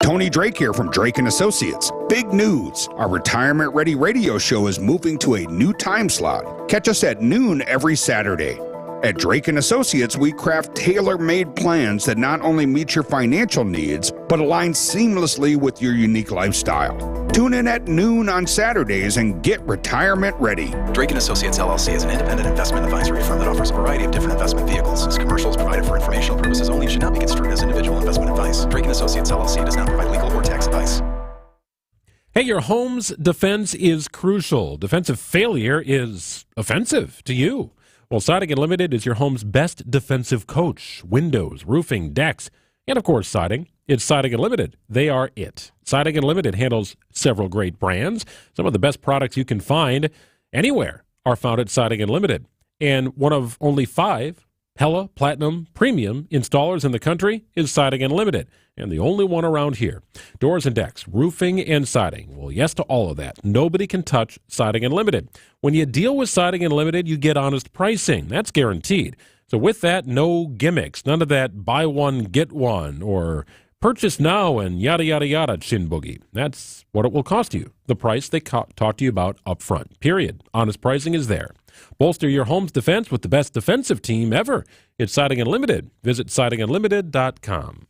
Tony Drake here from Drake & Associates. Big news. Our Retirement Ready radio show is moving to a new time slot. Catch us at noon every Saturday. At Drake & Associates, we craft tailor-made plans that not only meet your financial needs, but align seamlessly with your unique lifestyle. Tune in at noon on Saturdays and get retirement ready. Drake & Associates, LLC is an independent investment advisory firm that offers a variety of different investment vehicles. This commercial is provided for informational purposes only and should not be construed as individual investment advice. Drake & Associates, LLC does not provide legal or tax advice. Hey, your home's defense is crucial. Defensive failure is offensive to you. Well, Siding Unlimited is your home's best defensive coach. Windows, roofing, decks, and of course siding. It's Siding Unlimited. They are it. Siding Unlimited handles several great brands. Some of the best products you can find anywhere are found at Siding Unlimited. And one of only 5 Hella Platinum Premium installers in the country is Siding Unlimited, and the only one around here. Doors and decks, roofing and siding. Well, yes to all of that. Nobody can touch Siding Unlimited. When you deal with Siding Unlimited, you get honest pricing. That's guaranteed. So with that, no gimmicks. None of that buy one, get one, or purchase now and yada, yada, yada, chin boogie. That's what it will cost you. The price they talk to you about up front. Period. Honest pricing is there. Bolster your home's defense with the best defensive team ever. It's Siding Unlimited. Visit sidingunlimited.com.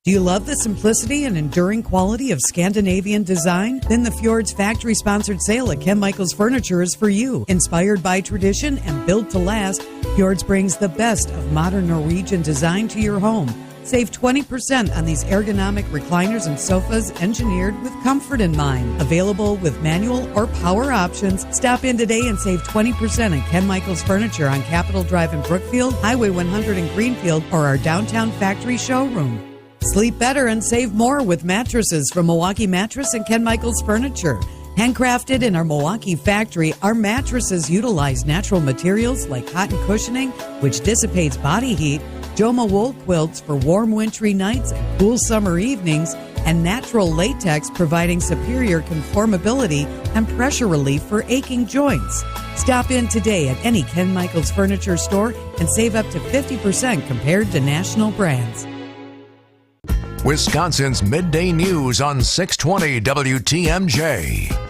Do you love the simplicity and enduring quality of Scandinavian design? Then the Fjords factory-sponsored sale at Ken Michaels Furniture is for you. Inspired by tradition and built to last, Fjords brings the best of modern Norwegian design to your home. Save 20% on these ergonomic recliners and sofas engineered with comfort in mind. Available with manual or power options. Stop in today and save 20% at Ken Michaels Furniture on Capitol Drive in Brookfield, Highway 100 in Greenfield, or our downtown factory showroom. Sleep better and save more with mattresses from Milwaukee Mattress and Ken Michaels Furniture. Handcrafted in our Milwaukee factory, our mattresses utilize natural materials like cotton cushioning, which dissipates body heat, Joma wool quilts for warm wintry nights and cool summer evenings, and natural latex providing superior conformability and pressure relief for aching joints. Stop in today at any Ken Michaels Furniture store and save up to 50% compared to national brands. Wisconsin's Midday News on 620 WTMJ.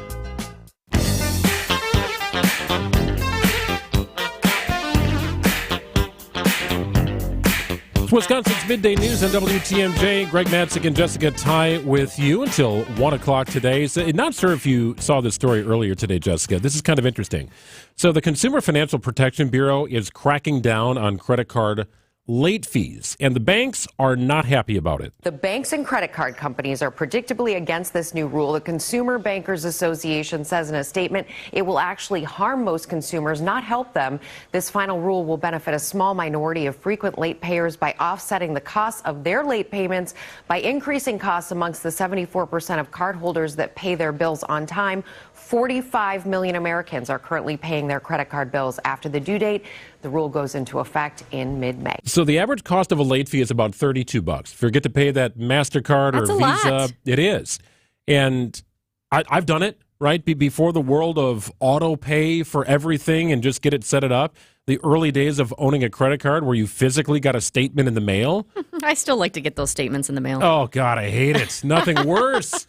Wisconsin's Midday News on WTMJ. Greg Matzik and Jessica Ty with you until 1 o'clock today. So, not sure if you saw this story earlier today, Jessica. This is kind of interesting. So the Consumer Financial Protection Bureau is cracking down on credit card late fees, and the banks are not happy about it. The banks and credit card companies are predictably against this new rule. The Consumer Bankers Association says in a statement it will actually harm most consumers, not help them. This final rule will benefit a small minority of frequent late payers by offsetting the costs of their late payments by increasing costs amongst the 74% of cardholders that pay their bills on time. 45 million Americans are currently paying their credit card bills after the due date. The rule goes into effect in mid-May. So the average cost of a late fee is about $32. If you forget to pay that MasterCard or Visa, it is. And I've done it, right? Before the world of auto pay for everything and just get it set it up. The early days of owning a credit card where you physically got a statement in the mail. I still like to get those statements in the mail. Oh, God, I hate it. Nothing worse.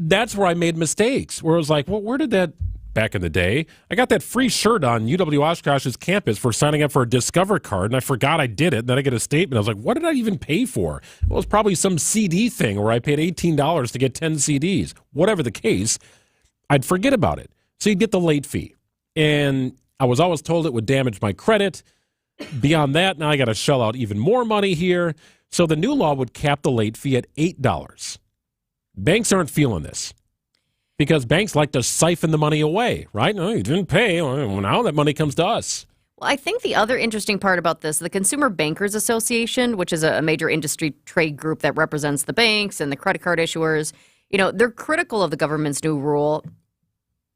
That's where I made mistakes, where I was like, well, where did that, back in the day, I got that free shirt on UW Oshkosh's campus for signing up for a Discover card, and I forgot I did it, and then I get a statement. I was like, what did I even pay for? Well, it was probably some CD thing where I paid $18 to get 10 CDs. Whatever the case, I'd forget about it. So you'd get the late fee. And I was always told it would damage my credit. Beyond that, now I got to shell out even more money here. So the new law would cap the late fee at $8. Banks aren't feeling this because banks like to siphon the money away, right? No, you didn't pay. Well, now that money comes to us. Well, I think the other interesting part about this, the Consumer Bankers Association, which is a major industry trade group that represents the banks and the credit card issuers, they're critical of the government's new rule.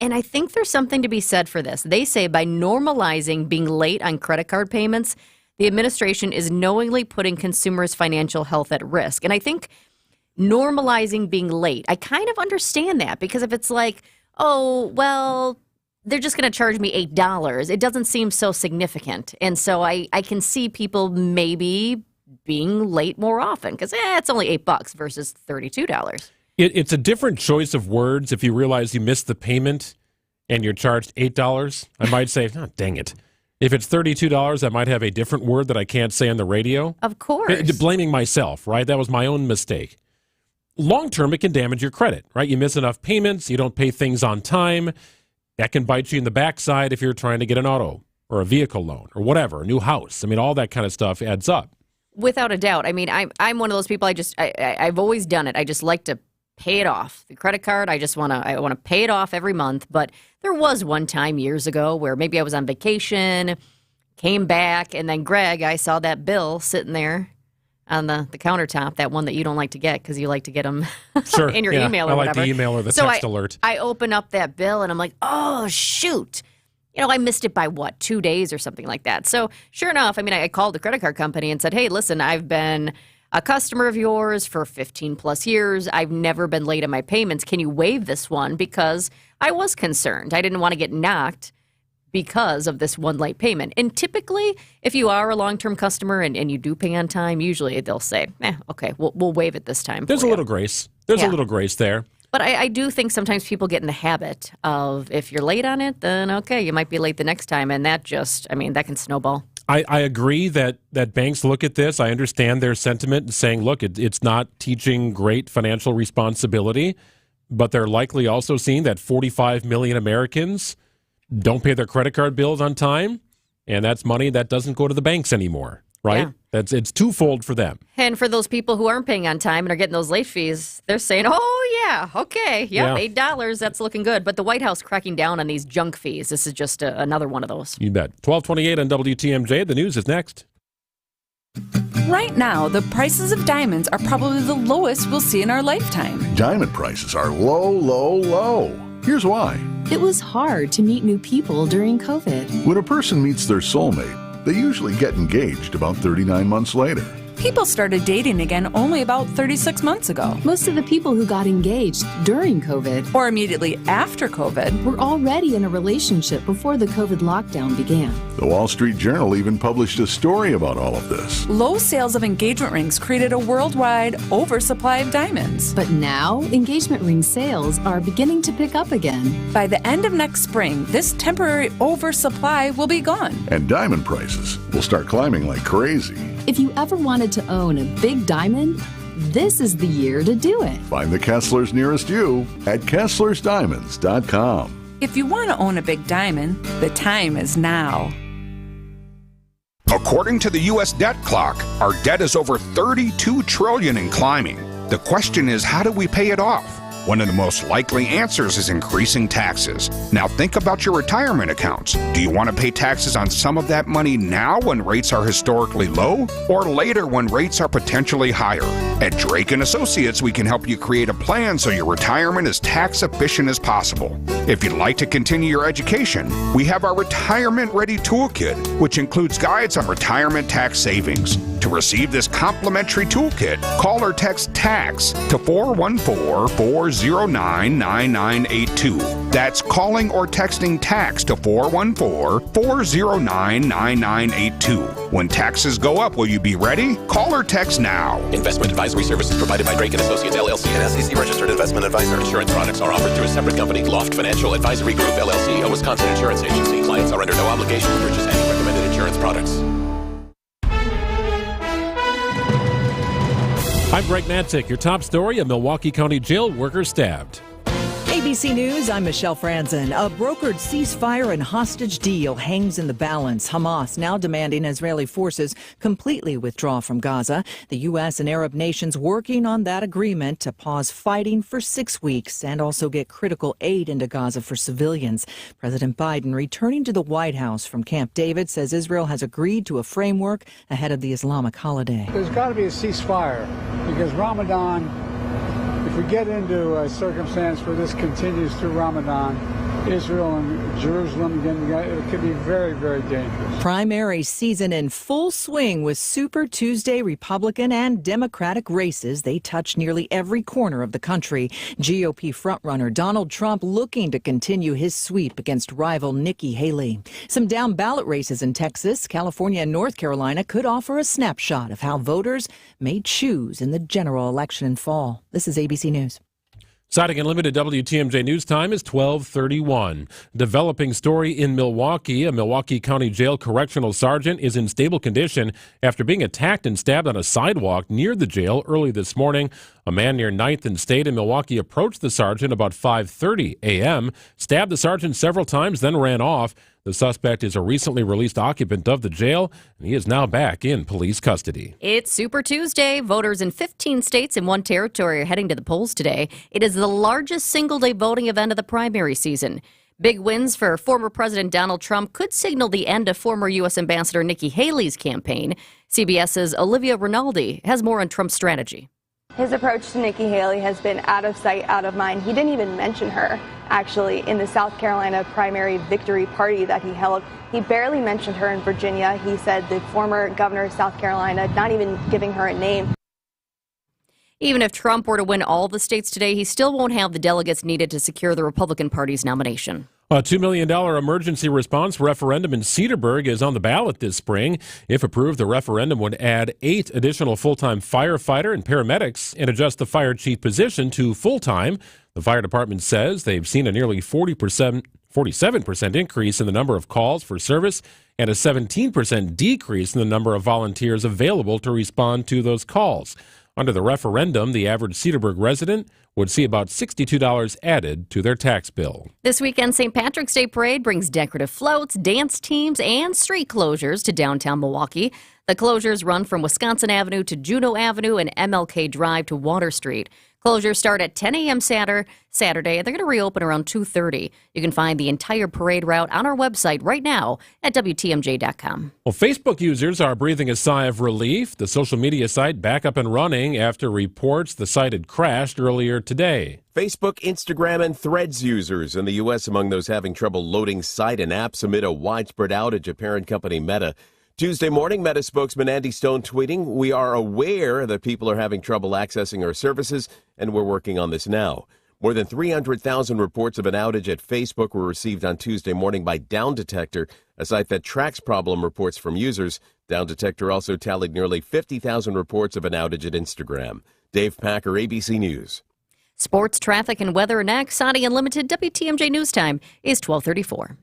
And I think there's something to be said for this. They say by normalizing being late on credit card payments, the administration is knowingly putting consumers' financial health at risk. And I think normalizing being late, I kind of understand that, because if it's like, oh, well, they're just going to charge me $8, it doesn't seem so significant. And so I can see people maybe being late more often because it's only $8 versus $32. It's a different choice of words if you realize you missed the payment and you're charged $8. I might say, oh, dang it. If it's $32, I might have a different word that I can't say on the radio. Of course. Blaming myself, right? That was my own mistake. Long term, it can damage your credit, right? You miss enough payments, you don't pay things on time. That can bite you in the backside if you're trying to get an auto or a vehicle loan or whatever, a new house. I mean, all that kind of stuff adds up. Without a doubt. I mean, I'm one of those people. I've always done it. I just like to pay it off. The credit card, I want to pay it off every month. But there was one time years ago where maybe I was on vacation, came back, and then Greg, I saw that bill sitting there on the countertop, that one that you don't like to get because you like to get them sure, in your email or I whatever. like the email or the text alert. I open up that bill and I'm like, oh, shoot. I missed it by 2 days or something like that. So sure enough, I called the credit card company and said, hey, listen, I've been a customer of yours for 15 plus years. I've never been late on my payments. Can you waive this one? Because I was concerned. I didn't want to get knocked because of this one late payment. And typically, if you are a long-term customer and you do pay on time, usually they'll say, okay, we'll waive it this time. There's a little grace. There's a little grace there. But I do think sometimes people get in the habit of if you're late on it, then okay, you might be late the next time. And that just, that can snowball. I agree that banks look at this. I understand their sentiment in saying, look, it's not teaching great financial responsibility, but they're likely also seeing that 45 million Americans don't pay their credit card bills on time, and that's money that doesn't go to the banks anymore, right? Yeah. It's twofold for them. And for those people who aren't paying on time and are getting those late fees, they're saying, oh, yeah, okay, $8, that's looking good. But the White House cracking down on these junk fees, this is just another one of those. You bet. 1228 on WTMJ. The news is next. Right now, the prices of diamonds are probably the lowest we'll see in our lifetime. Diamond prices are low, low, low. Here's why. It was hard to meet new people during COVID. When a person meets their soulmate, they usually get engaged about 39 months later. People started dating again only about 36 months ago. Most of the people who got engaged during COVID or immediately after COVID were already in a relationship before the COVID lockdown began. The Wall Street Journal even published a story about all of this. Low sales of engagement rings created a worldwide oversupply of diamonds. But now, engagement ring sales are beginning to pick up again. By the end of next spring, this temporary oversupply will be gone. And diamond prices will start climbing like crazy. If you ever wanted to own a big diamond, this is the year to do it. Find the Kesslers nearest you at KesslersDiamonds.com. If you want to own a big diamond, the time is now. According to the U.S. debt clock, our debt is over $32 trillion and climbing. The question is, how do we pay it off? One of the most likely answers is increasing taxes. Now think about your retirement accounts. Do you want to pay taxes on some of that money now when rates are historically low, or later when rates are potentially higher? At Drake & Associates, we can help you create a plan so your retirement is tax efficient as possible. If you'd like to continue your education, we have our Retirement Ready Toolkit, which includes guides on retirement tax savings. To receive this complimentary toolkit, call or text TAX to 414-409-9982. That's calling or texting TAX to 414-409-9982. When taxes go up, will you be ready? Call or text now. Investment advisory services provided by Drake & Associates, LLC, an SEC-registered investment advisor. Insurance products are offered through a separate company, Loft Financial Advisory Group, LLC, a Wisconsin insurance agency. Clients are under no obligation to purchase any recommended insurance products. I'm Greg Matzik. Your top story, a Milwaukee County jail worker stabbed. ABC News, I'm Michelle Franzen. A brokered ceasefire and hostage deal hangs in the balance. Hamas now demanding Israeli forces completely withdraw from Gaza. The U.S. and Arab nations working on that agreement to pause fighting for 6 weeks and also get critical aid into Gaza for civilians. President Biden, returning to the White House from Camp David, says Israel has agreed to a framework ahead of the Islamic holiday. There's got to be a ceasefire because Ramadan, if we get into a circumstance where this continues through Ramadan, Israel and Jerusalem again, it could be very, very dangerous. Primary season in full swing with Super Tuesday Republican and Democratic races. They touch nearly every corner of the country. GOP frontrunner Donald Trump looking to continue his sweep against rival Nikki Haley. Some down ballot races in Texas, California, and North Carolina could offer a snapshot of how voters may choose in the general election in fall. This is ABC News. Citing Unlimited WTMJ News Time is 12:31. Developing story in Milwaukee. A Milwaukee County Jail correctional sergeant is in stable condition after being attacked and stabbed on a sidewalk near the jail early this morning. A man near 9th and State in Milwaukee approached the sergeant about 5:30 a.m., stabbed the sergeant several times, then ran off. The suspect is a recently released occupant of the jail, and he is now back in police custody. It's Super Tuesday. Voters in 15 states and one territory are heading to the polls today. It is the largest single-day voting event of the primary season. Big wins for former President Donald Trump could signal the end of former U.S. Ambassador Nikki Haley's campaign. CBS's Olivia Rinaldi has more on Trump's strategy. His approach to Nikki Haley has been out of sight, out of mind. He didn't even mention her, actually, in the South Carolina primary victory party that he held. He barely mentioned her in Virginia. He said the former governor of South Carolina, not even giving her a name. Even if Trump were to win all the states today, he still won't have the delegates needed to secure the Republican Party's nomination. A $2 million emergency response referendum in Cedarburg is on the ballot this spring. If approved, the referendum would add 8 additional full-time firefighter and paramedics and adjust the fire chief position to full-time. The fire department says they've seen a nearly 47% increase in the number of calls for service and a 17% decrease in the number of volunteers available to respond to those calls. Under the referendum, the average Cedarburg resident would see about $62 added to their tax bill. This weekend, St. Patrick's Day Parade brings decorative floats, dance teams, and street closures to downtown Milwaukee. The closures run from Wisconsin Avenue to Juneau Avenue and MLK Drive to Water Street. Closures start at 10 a.m. Saturday, and they're going to reopen around 2:30. You can find the entire parade route on our website right now at WTMJ.com. Well, Facebook users are breathing a sigh of relief. The social media site back up and running after reports the site had crashed earlier today. Facebook, Instagram, and Threads users in the U.S. among those having trouble loading site and apps amid a widespread outage at parent company Meta. Tuesday morning, Meta spokesman Andy Stone tweeting, "We are aware that people are having trouble accessing our services, and we're working on this now." More than 300,000 reports of an outage at Facebook were received on Tuesday morning by Down Detector, a site that tracks problem reports from users. Down Detector also tallied nearly 50,000 reports of an outage at Instagram. Dave Packer, ABC News. Sports, traffic, and weather next. Saudi Unlimited WTMJ News Time is 12:34.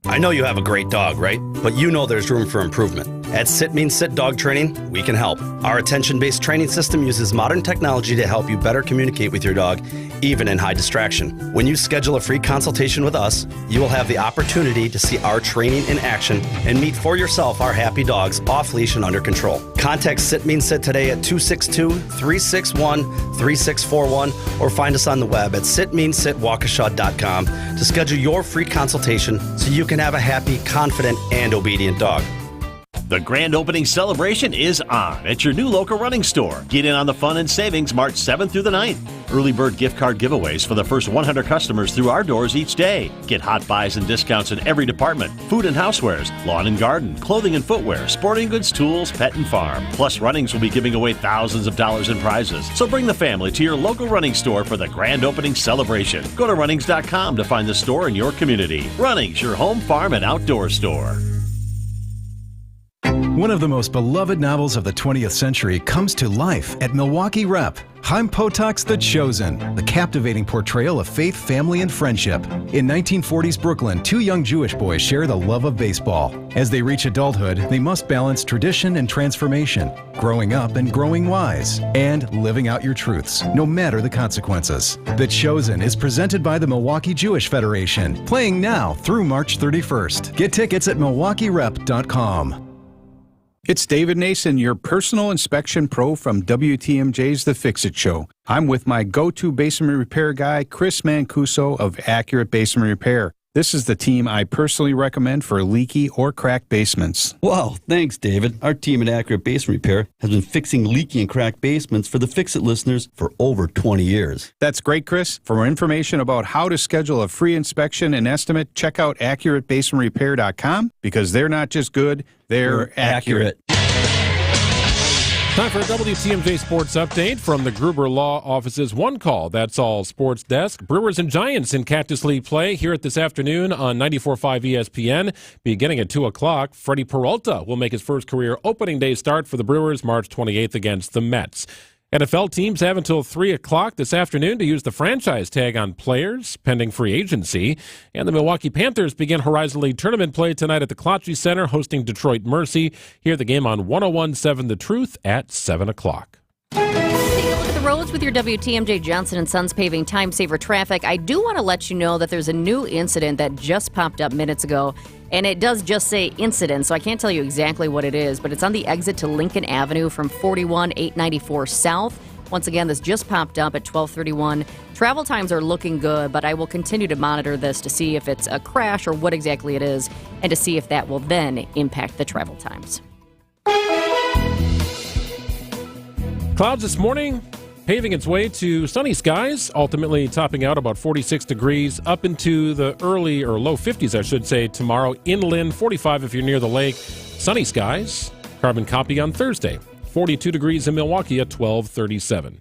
I know you have a great dog, right? But you know there's room for improvement. At Sit Means Sit Dog Training, we can help. Our attention-based training system uses modern technology to help you better communicate with your dog, even in high distraction. When you schedule a free consultation with us, you will have the opportunity to see our training in action and meet for yourself our happy dogs off leash and under control. Contact Sit Means Sit today at 262-361-3641 or find us on the web at sitmeansitwaukesha.com to schedule your free consultation so you can have a happy, confident, and obedient dog. The grand opening celebration is on at your new local running store. Get in on the fun and savings March 7th through the 9th. Early bird gift card giveaways for the first 100 customers through our doors each day. Get hot buys and discounts in every department. Food and housewares, lawn and garden, clothing and footwear, sporting goods, tools, pet and farm. Plus, Runnings will be giving away thousands of dollars in prizes. So bring the family to your local running store for the grand opening celebration. Go to Runnings.com to find the store in your community. Runnings, your home, farm, and outdoor store. One of the most beloved novels of the 20th century comes to life at Milwaukee Rep. Chaim Potok's The Chosen, the captivating portrayal of faith, family, and friendship. In 1940s Brooklyn, 2 young Jewish boys share the love of baseball. As they reach adulthood, they must balance tradition and transformation, growing up and growing wise, and living out your truths, no matter the consequences. The Chosen is presented by the Milwaukee Jewish Federation, playing now through March 31st. Get tickets at milwaukeerep.com. It's David Nason, your personal inspection pro from WTMJ's The Fix-It Show. I'm with my go-to basement repair guy, Chris Mancuso of Accurate Basement Repair. This is the team I personally recommend for leaky or cracked basements. Wow, thanks, David. Our team at Accurate Basement Repair has been fixing leaky and cracked basements for the Fix-It listeners for over 20 years. That's great, Chris. For more information about how to schedule a free inspection and estimate, check out AccurateBasementRepair.com because they're not just good, they're accurate. Time for a WTMJ Sports Update from the Gruber Law Office's One Call. That's All Sports Desk. Brewers and Giants in Cactus League play here at this afternoon on 94.5 ESPN. Beginning at 2 o'clock, Freddie Peralta will make his first career opening day start for the Brewers March 28th against the Mets. NFL teams have until 3 o'clock this afternoon to use the franchise tag on players pending free agency. And the Milwaukee Panthers begin Horizon League tournament play tonight at the Clotchy Center hosting Detroit Mercy. Hear the game on 101.7 The Truth at 7 o'clock. Take a look at the roads with your WTMJ Johnson & Sons paving time saver traffic. I do want to let you know that there's a new incident that just popped up minutes ago. And it does just say incident, so I can't tell you exactly what it is, but it's on the exit to Lincoln Avenue from 41-894 South. Once again, this just popped up at 12:31. Travel times are looking good, but I will continue to monitor this to see if it's a crash or what exactly it is, and to see if that will then impact the travel times. Clouds this morning, paving its way to sunny skies, ultimately topping out about 46 degrees up into the early or low 50s, I should say, tomorrow. Inland, 45 if you're near the lake. Sunny skies. Carbon copy on Thursday. 42 degrees in Milwaukee at 12:37.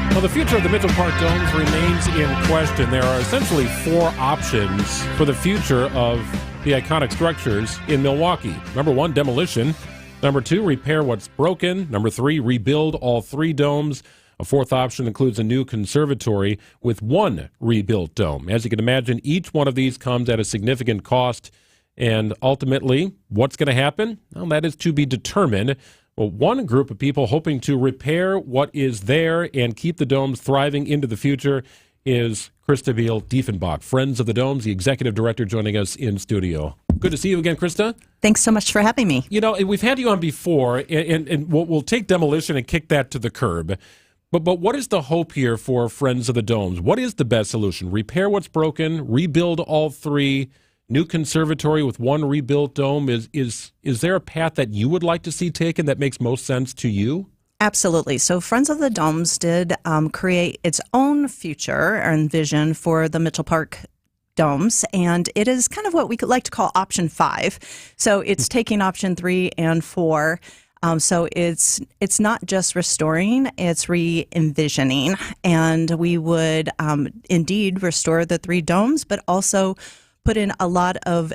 Well, the future of the Mitchell Park Domes remains in question. There are essentially four options for the future of the iconic structures in Milwaukee. Number one, demolition. Number two, repair what's broken. Number three, rebuild all three domes. A fourth option includes a new conservatory with one rebuilt dome. As you can imagine, each one of these comes at a significant cost. And ultimately, what's going to happen? Well, that is to be determined. Well, one group of people hoping to repair what is there and keep the domes thriving into the future is Krista Beal-Diefenbach, Friends of the Domes, the executive director, joining us in studio. Good to see you again, Krista. Thanks so much for having me. You know, we've had you on before, and we'll take demolition and kick that to the curb. But what is the hope here for Friends of the Domes? What is the best solution? Repair what's broken, rebuild all three, new conservatory with one rebuilt dome. Is there a path that you would like to see taken that makes most sense to you? Absolutely. So Friends of the Domes did create its own future and vision for the Mitchell Park Domes, and it is kind of what we could like to call option 5. So it's taking option 3 and 4. So it's not just restoring, it's re-envisioning. And we would indeed restore the 3 domes, but also put in a lot of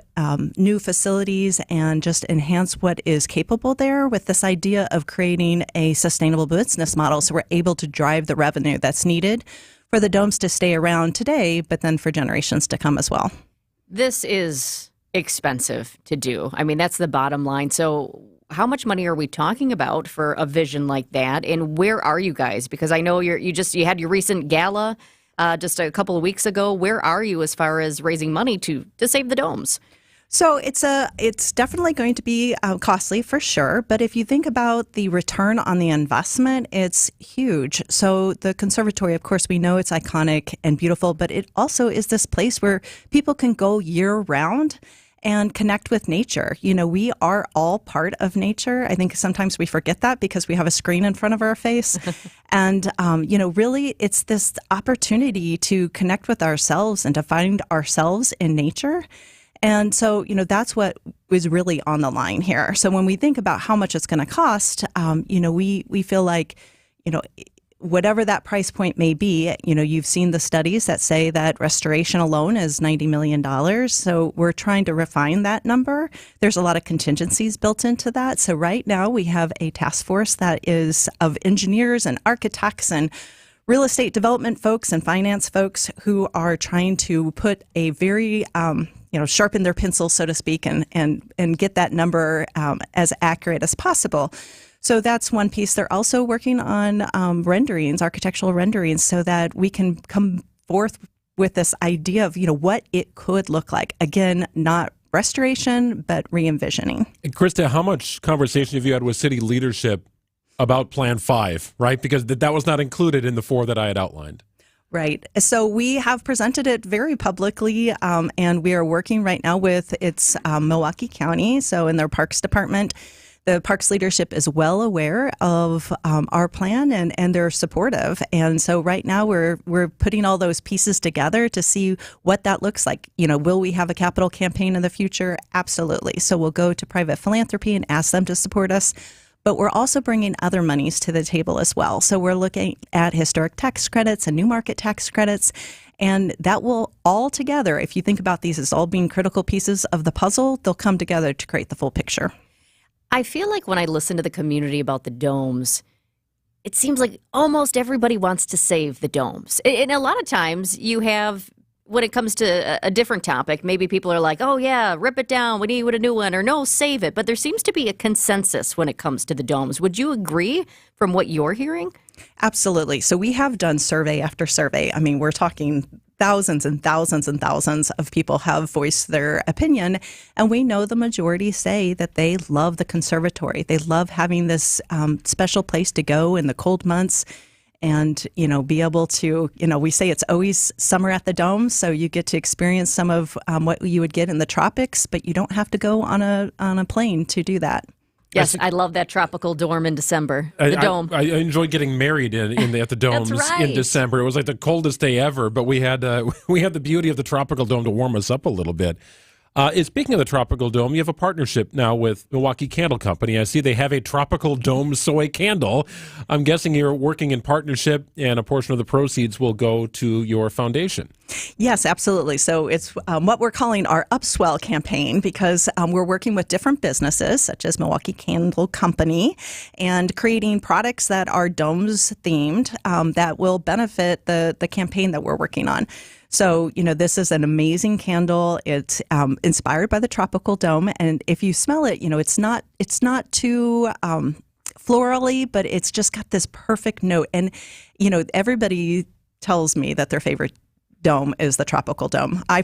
new facilities and just enhance what is capable there with this idea of creating a sustainable business model so we're able to drive the revenue that's needed for the domes to stay around today, but then for generations to come as well. This is expensive to do. I mean, that's the bottom line. So how much money are we talking about for a vision like that? And where are you guys? Because I know you had your recent gala just a couple of weeks ago. Where are you as far as raising money to save the domes? So it's definitely going to be costly for sure. But if you think about the return on the investment, it's huge. So the conservatory, of course, we know it's iconic and beautiful, but it also is this place where people can go year round and connect with nature. You know, we are all part of nature. I think sometimes we forget that because we have a screen in front of our face. And, really it's this opportunity to connect with ourselves and to find ourselves in nature. And so, that's what is really on the line here. So when we think about how much it's going to cost, we feel like, whatever that price point may be, you've seen the studies that say that restoration alone is $90 million. So we're trying to refine that number. There's a lot of contingencies built into that. So right now we have a task force that is of engineers and architects and real estate development folks and finance folks who are trying to put a very, sharpen their pencil, so to speak, and get that number as accurate as possible. So that's one piece. They're also working on renderings, architectural renderings, so that we can come forth with this idea of, what it could look like. Again, not restoration, but re-envisioning. Krista, how much conversation have you had with city leadership about Plan 5, right? Because that was not included in the 4 that I had outlined. Right. So we have presented it very publicly, and we are working right now with Milwaukee County, so in their Parks Department. The Parks leadership is well aware of our plan, and they're supportive. And so right now we're putting all those pieces together to see what that looks like. Will we have a capital campaign in the future? Absolutely. So we'll go to private philanthropy and ask them to support us. But we're also bringing other monies to the table as well. So we're looking at historic tax credits and new market tax credits. And that will all together, if you think about these as all being critical pieces of the puzzle, they'll come together to create the full picture. I feel like when I listen to the community about the domes, it seems like almost everybody wants to save the domes. And a lot of times you have, when it comes to a different topic, maybe people are like, oh yeah, rip it down, we need a new one, or no, save it. But there seems to be a consensus when it comes to the domes. Would you agree from what you're hearing? Absolutely. So we have done survey after survey. I mean, we're talking thousands and thousands and thousands of people have voiced their opinion. And we know the majority say that they love the conservatory. They love having this special place to go in the cold months and, be able to, we say it's always summer at the Dome. So you get to experience some of what you would get in the tropics, but you don't have to go on a plane to do that. Yes, I love that tropical dorm in December. The dome. I enjoyed getting married at the domes in December. It was like the coldest day ever, but we had the beauty of the tropical dome to warm us up a little bit. Speaking of the tropical dome, you have a partnership now with Milwaukee Candle Company. I see they have a tropical dome soy candle. I'm guessing you're working in partnership, and a portion of the proceeds will go to your foundation. Yes, absolutely. So it's what we're calling our Upswell campaign, because we're working with different businesses such as Milwaukee Candle Company and creating products that are domes themed that will benefit the campaign that we're working on. So, this is an amazing candle. It's inspired by the tropical dome, and if you smell it, it's not too florally, but it's just got this perfect note. And everybody tells me that their favorite dome is the tropical dome. I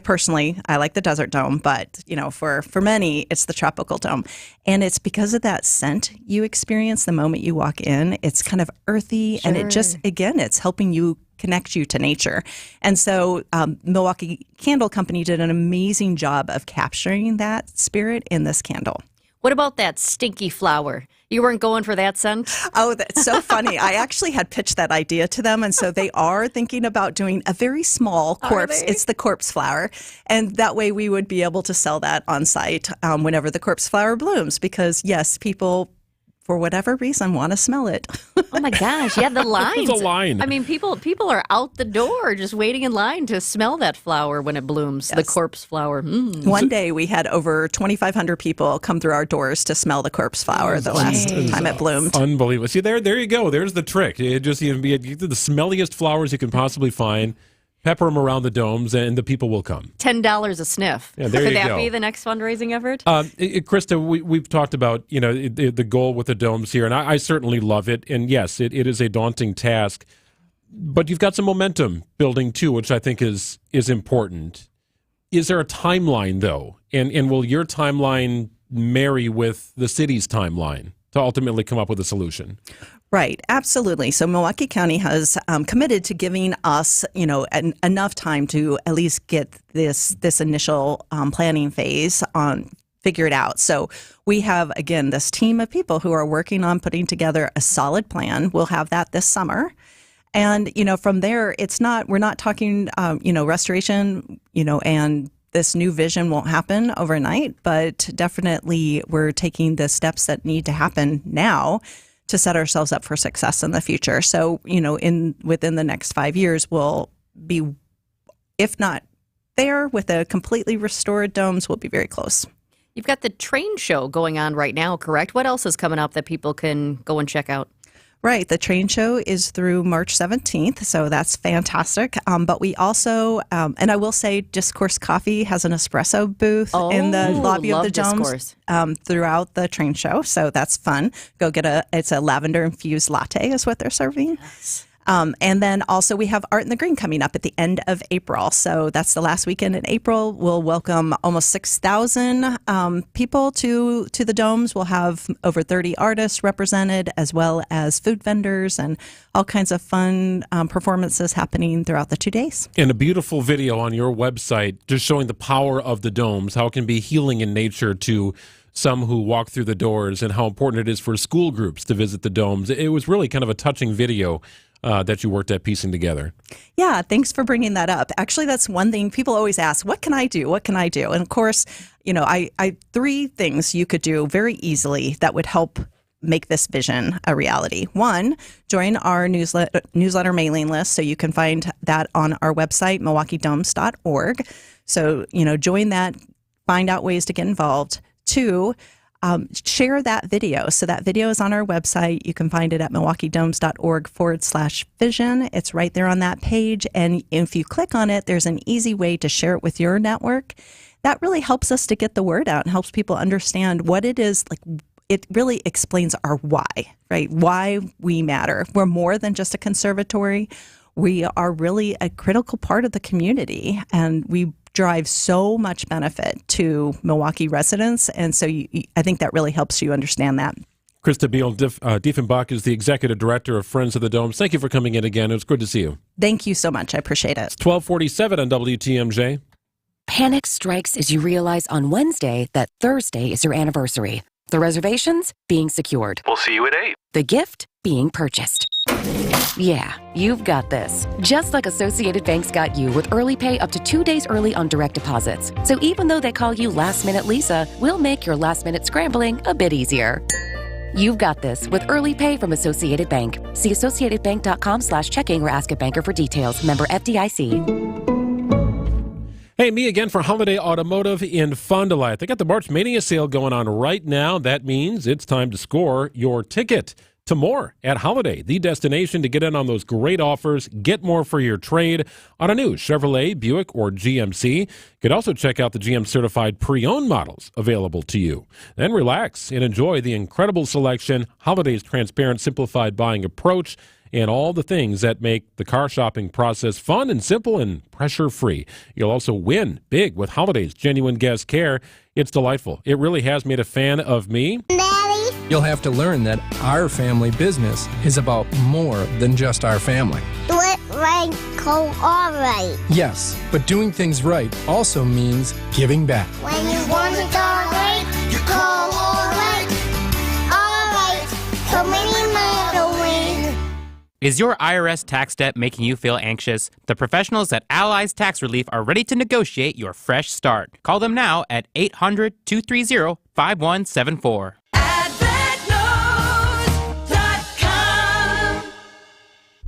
like the desert dome, but for many, it's the tropical dome. And it's because of that scent you experience the moment you walk in. It's kind of earthy, and it just, again, it's helping you connect you to nature. And so Milwaukee Candle Company did an amazing job of capturing that spirit in this candle. What about that stinky flower? You weren't going for that scent? Oh, that's so funny. I actually had pitched that idea to them, and so they are thinking about doing a very small corpse. It's the corpse flower, and that way we would be able to sell that on site whenever the corpse flower blooms, because, yes, people, for whatever reason, want to smell it. Oh my gosh! Yeah, the lines. The line. I mean, people are out the door just waiting in line to smell that flower when it blooms. Yes. The corpse flower. One day we had over 2,500 people come through our doors to smell the corpse flower the last time it bloomed. Unbelievable. See, there you go. There's the trick. It just be the smelliest flowers you can possibly find. Pepper them around the domes, and the people will come. $10 a sniff. Yeah, there Could you that go. be the next fundraising effort? Krista, we've talked about the goal with the domes here, and I certainly love it. And yes, it is a daunting task, but you've got some momentum building too, which I think is important. Is there a timeline though, and will your timeline marry with the city's timeline to ultimately come up with a solution? Right, absolutely. So Milwaukee County has committed to giving us, enough time to at least get this initial planning phase figured out. So we have, again, this team of people who are working on putting together a solid plan. We'll have that this summer. And, from there, we're not talking, restoration, and this new vision won't happen overnight, but definitely we're taking the steps that need to happen now to set ourselves up for success in the future. So, within the next 5 years, we'll be, if not there with a completely restored domes, we'll be very close. You've got the train show going on right now, correct? What else is coming up that people can go and check out? Right. The train show is through March 17th, so that's fantastic. But we also, and I will say, Discourse Coffee has an espresso booth in the lobby of the domes throughout the train show, so that's fun. Go get it's a lavender-infused latte is what they're serving. Yes. And then also we have Art in the Green coming up at the end of April. So that's the last weekend in April. We'll welcome almost 6,000 people to the domes. We'll have over 30 artists represented, as well as food vendors and all kinds of fun performances happening throughout the 2 days. And a beautiful video on your website just showing the power of the domes, how it can be healing in nature to some who walk through the doors, and how important it is for school groups to visit the domes. It was really kind of a touching video that you worked at piecing together. Yeah, thanks for bringing that up. Actually, that's one thing people always ask, what can I do? What can I do? And of course, I 3 things you could do very easily that would help make this vision a reality. 1, join our newsletter mailing list. So you can find that on our website, milwaukeedomes.org. So, join that, find out ways to get involved. 2, share that video. So that video is on our website. You can find it at milwaukeedomes.org/vision. It's right there on that page. And if you click on it, there's an easy way to share it with your network. That really helps us to get the word out and helps people understand what it is. Like, it really explains our why, right? Why we matter. We're more than just a conservatory. We are really a critical part of the community, and we drive so much benefit to Milwaukee residents. And so I think that really helps you understand that. Krista Diefenbach is the executive director of Friends of the Domes. Thank you for coming in again. It was good to see you. Thank you so much. I appreciate it. It's 12:47 on WTMJ. Panic strikes as you realize on Wednesday that Thursday is your anniversary. The reservations being secured. We'll see you at 8. The gift being purchased. Yeah, you've got this. Just like Associated Bank's got you with early pay up to 2 days early on direct deposits. So even though they call you Last Minute Lisa, we'll make your last minute scrambling a bit easier. You've got this with early pay from Associated Bank. See associatedbank.com/checking or ask a banker for details. Member FDIC. Hey, me again for Holiday Automotive in Fond du Lac. They got the March Mania sale going on right now. That means it's time to score your ticket to more at Holiday, the destination to get in on those great offers, get more for your trade on a new Chevrolet, Buick, or GMC. You could also check out the GM-certified pre-owned models available to you. Then relax and enjoy the incredible selection, Holiday's transparent, simplified buying approach, and all the things that make the car shopping process fun and simple and pressure-free. You'll also win big with Holiday's genuine guest care. It's delightful. It really has made a fan of me. Daddy? You'll have to learn that our family business is about more than just our family. Do it right, call all right. Yes, but doing things right also means giving back. When you want it all right, you call all right. All right, so many miles away. Is your IRS tax debt making you feel anxious? The professionals at Allies Tax Relief are ready to negotiate your fresh start. Call them now at 800-230-5174.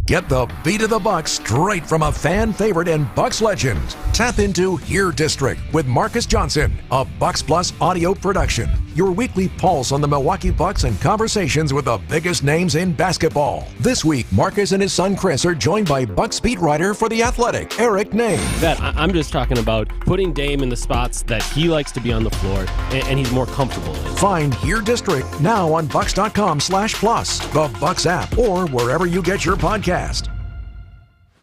Get the beat of the Bucks straight from a fan favorite and Bucks legend. Tap into Here District with Marcus Johnson, a Bucks Plus audio production. Your weekly pulse on the Milwaukee Bucks and conversations with the biggest names in basketball. This week, Marcus and his son Chris are joined by Bucks beat writer for The Athletic, Eric Name. I'm just talking about putting Dame in the spots that he likes to be on the floor and he's more comfortable in. Find Here District now on Bucks.com/plus, the Bucks app, or wherever you get your podcast.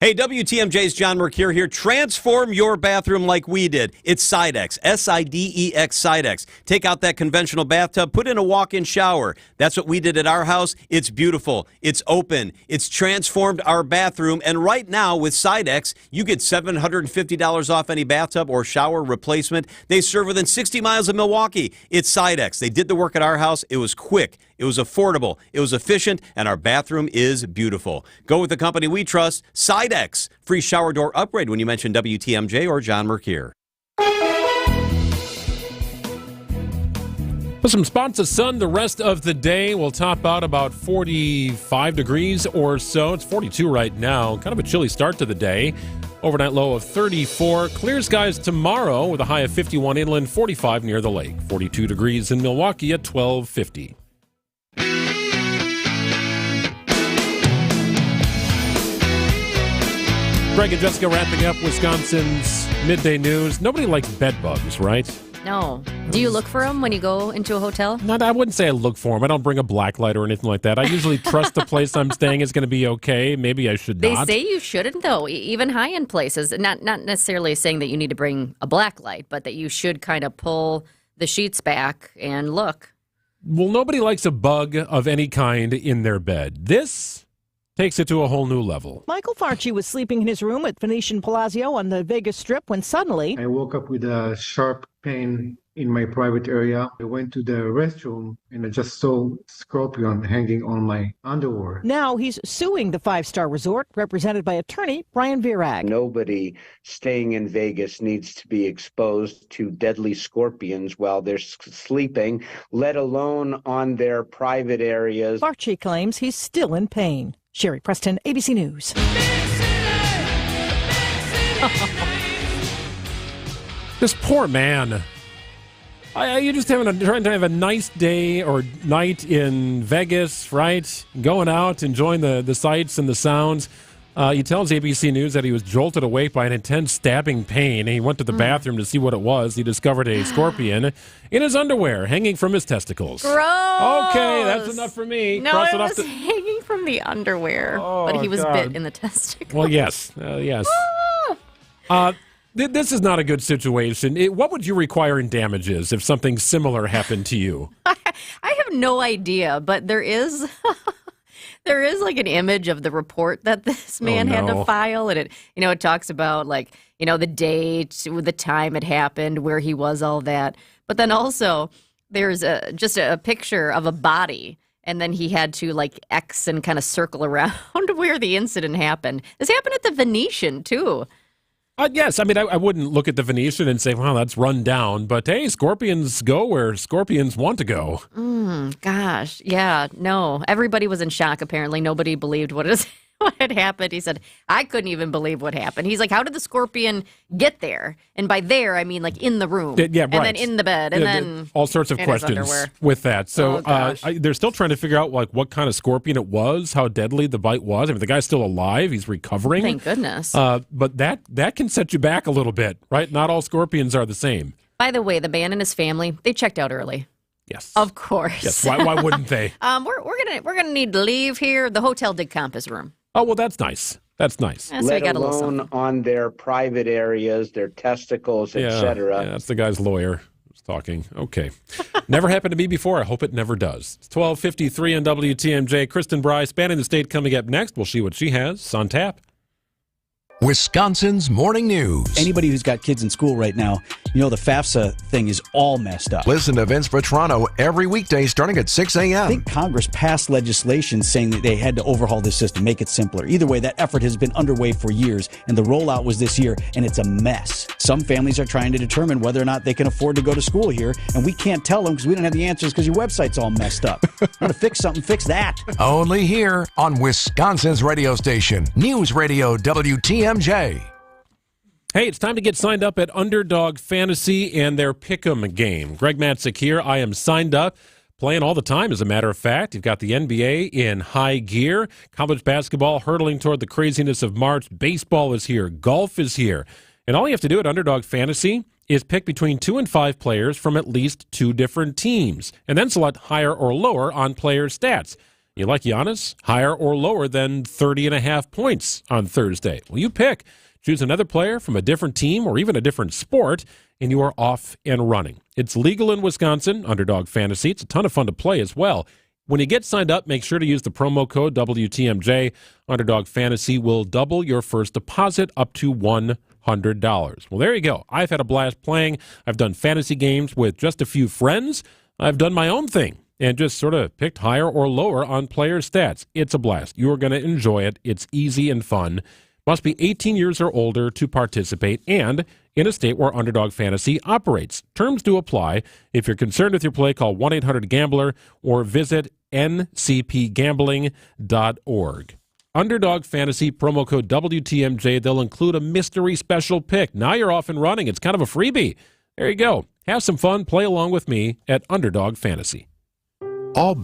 Hey, WTMJ's John Mercure here. Transform your bathroom like we did. It's Sidex, S-I-D-E-X, Sidex. Take out that conventional bathtub, put in a walk-in shower. That's what we did at our house. It's beautiful. It's open. It's transformed our bathroom. And right now with Sidex, you get $750 off any bathtub or shower replacement. They serve within 60 miles of Milwaukee. It's Sidex. They did the work at our house. It was quick. It was affordable. It was efficient. And our bathroom is beautiful. Go with the company we trust, Sidex. Free shower door upgrade when you mention WTMJ or John Mercure. With some spots of sun the rest of the day. We'll top out about 45 degrees or so. It's 42 right now. Kind of a chilly start to the day. Overnight low of 34. Clear skies tomorrow with a high of 51 inland, 45 near the lake. 42 degrees in Milwaukee at 12:50. Greg and Jessica wrapping up Wisconsin's midday news. Nobody likes bed bugs, right? No. Do you look for them when you go into a hotel? No, I wouldn't say I look for them. I don't bring a black light or anything like that. I usually trust the place I'm staying is going to be okay. Maybe I should not. They say you shouldn't, though, even high-end places. Not necessarily saying that you need to bring a black light, but that you should kind of pull the sheets back and look. Well, nobody likes a bug of any kind in their bed. This takes it to a whole new level. Michael Farchi was sleeping in his room at Venetian Palazzo on the Vegas Strip when suddenly... I woke up with a sharp pain in my private area. I went to the restroom and I just saw scorpion hanging on my underwear. Now he's suing the five-star resort, represented by attorney Brian Virag. Nobody staying in Vegas needs to be exposed to deadly scorpions while they're sleeping, let alone on their private areas. Farchi claims he's still in pain. Sherry Preston, ABC News. This poor man. You're just trying to have a nice day or night in Vegas, right? Going out, enjoying the sights and the sounds. He tells ABC News that he was jolted awake by an intense stabbing pain. And he went to the bathroom to see what it was. He discovered a scorpion in his underwear hanging from his testicles. Gross. Okay, that's enough for me. No, it was hanging from the underwear, but he was bit in the testicles. Well, yes. This is not a good situation. What would you require in damages if something similar happened to you? I have no idea, but there is... There is like an image of the report that this man had to file, and it talks about the date, the time it happened, where he was, all that. But then also there's just a picture of a body, and then he had to like X and kind of circle around where the incident happened. This happened at the Venetian too. Yes, I mean, I wouldn't look at the Venetian and say, wow, that's run down. But hey, scorpions go where scorpions want to go. Gosh, yeah, no. Everybody was in shock, apparently. Nobody believed what had happened. He said, I couldn't even believe what happened. He's like, how did the scorpion get there? And by there, I mean like in the room. Yeah, right. And then in the bed. And then all sorts of in his questions underwear. with that. So gosh. they're still trying to figure out like what kind of scorpion it was, how deadly the bite was. I mean, the guy's still alive. He's recovering. Thank goodness. But that can set you back a little bit, right? Not all scorpions are the same. By the way, the man and his family, they checked out early. Yes. Of course. Yes. Why wouldn't they? We're gonna need to leave here. The hotel did comp his room. Oh, well, that's nice. That's nice. Yeah, so Let we got a little alone something. on their private areas, their testicles, etc. Yeah, that's the guy's lawyer who's talking. Okay. Never happened to me before. I hope it never does. It's 12:53 on WTMJ. Kristen Bry, spanning the state, coming up next. We'll see what she has on tap. Wisconsin's Morning News. Anybody who's got kids in school right now, you know the FAFSA thing is all messed up. Listen to Vince Petrano every weekday starting at 6 a.m. I think Congress passed legislation saying that they had to overhaul this system, make it simpler. Either way, that effort has been underway for years, and the rollout was this year, and it's a mess. Some families are trying to determine whether or not they can afford to go to school here, and we can't tell them because we don't have the answers because your website's all messed up. Want to fix something, fix that. Only here on Wisconsin's radio station, News Radio WTMJ. Hey, it's time to get signed up at Underdog Fantasy and their Pick'em game. Greg Matzik here. I am signed up, playing all the time, as a matter of fact. You've got the NBA in high gear, college basketball hurtling toward the craziness of March, baseball is here, golf is here. And all you have to do at Underdog Fantasy is pick between 2 and 5 players from at least 2 different teams, and then select higher or lower on player stats. You like Giannis? Higher or lower than 30.5 points on Thursday? Well, you pick. Choose another player from a different team or even a different sport, and you are off and running. It's legal in Wisconsin, Underdog Fantasy. It's a ton of fun to play as well. When you get signed up, make sure to use the promo code WTMJ. Underdog Fantasy will double your first deposit up to $100. Well, there you go. I've had a blast playing. I've done fantasy games with just a few friends. I've done my own thing and just sort of picked higher or lower on player stats. It's a blast. You are going to enjoy it. It's easy and fun. Must be 18 years or older to participate and in a state where Underdog Fantasy operates. Terms do apply. If you're concerned with your play, call 1-800-GAMBLER or visit ncpgambling.org. Underdog Fantasy, promo code WTMJ. They'll include a mystery special pick. Now you're off and running. It's kind of a freebie. There you go. Have some fun. Play along with me at Underdog Fantasy. All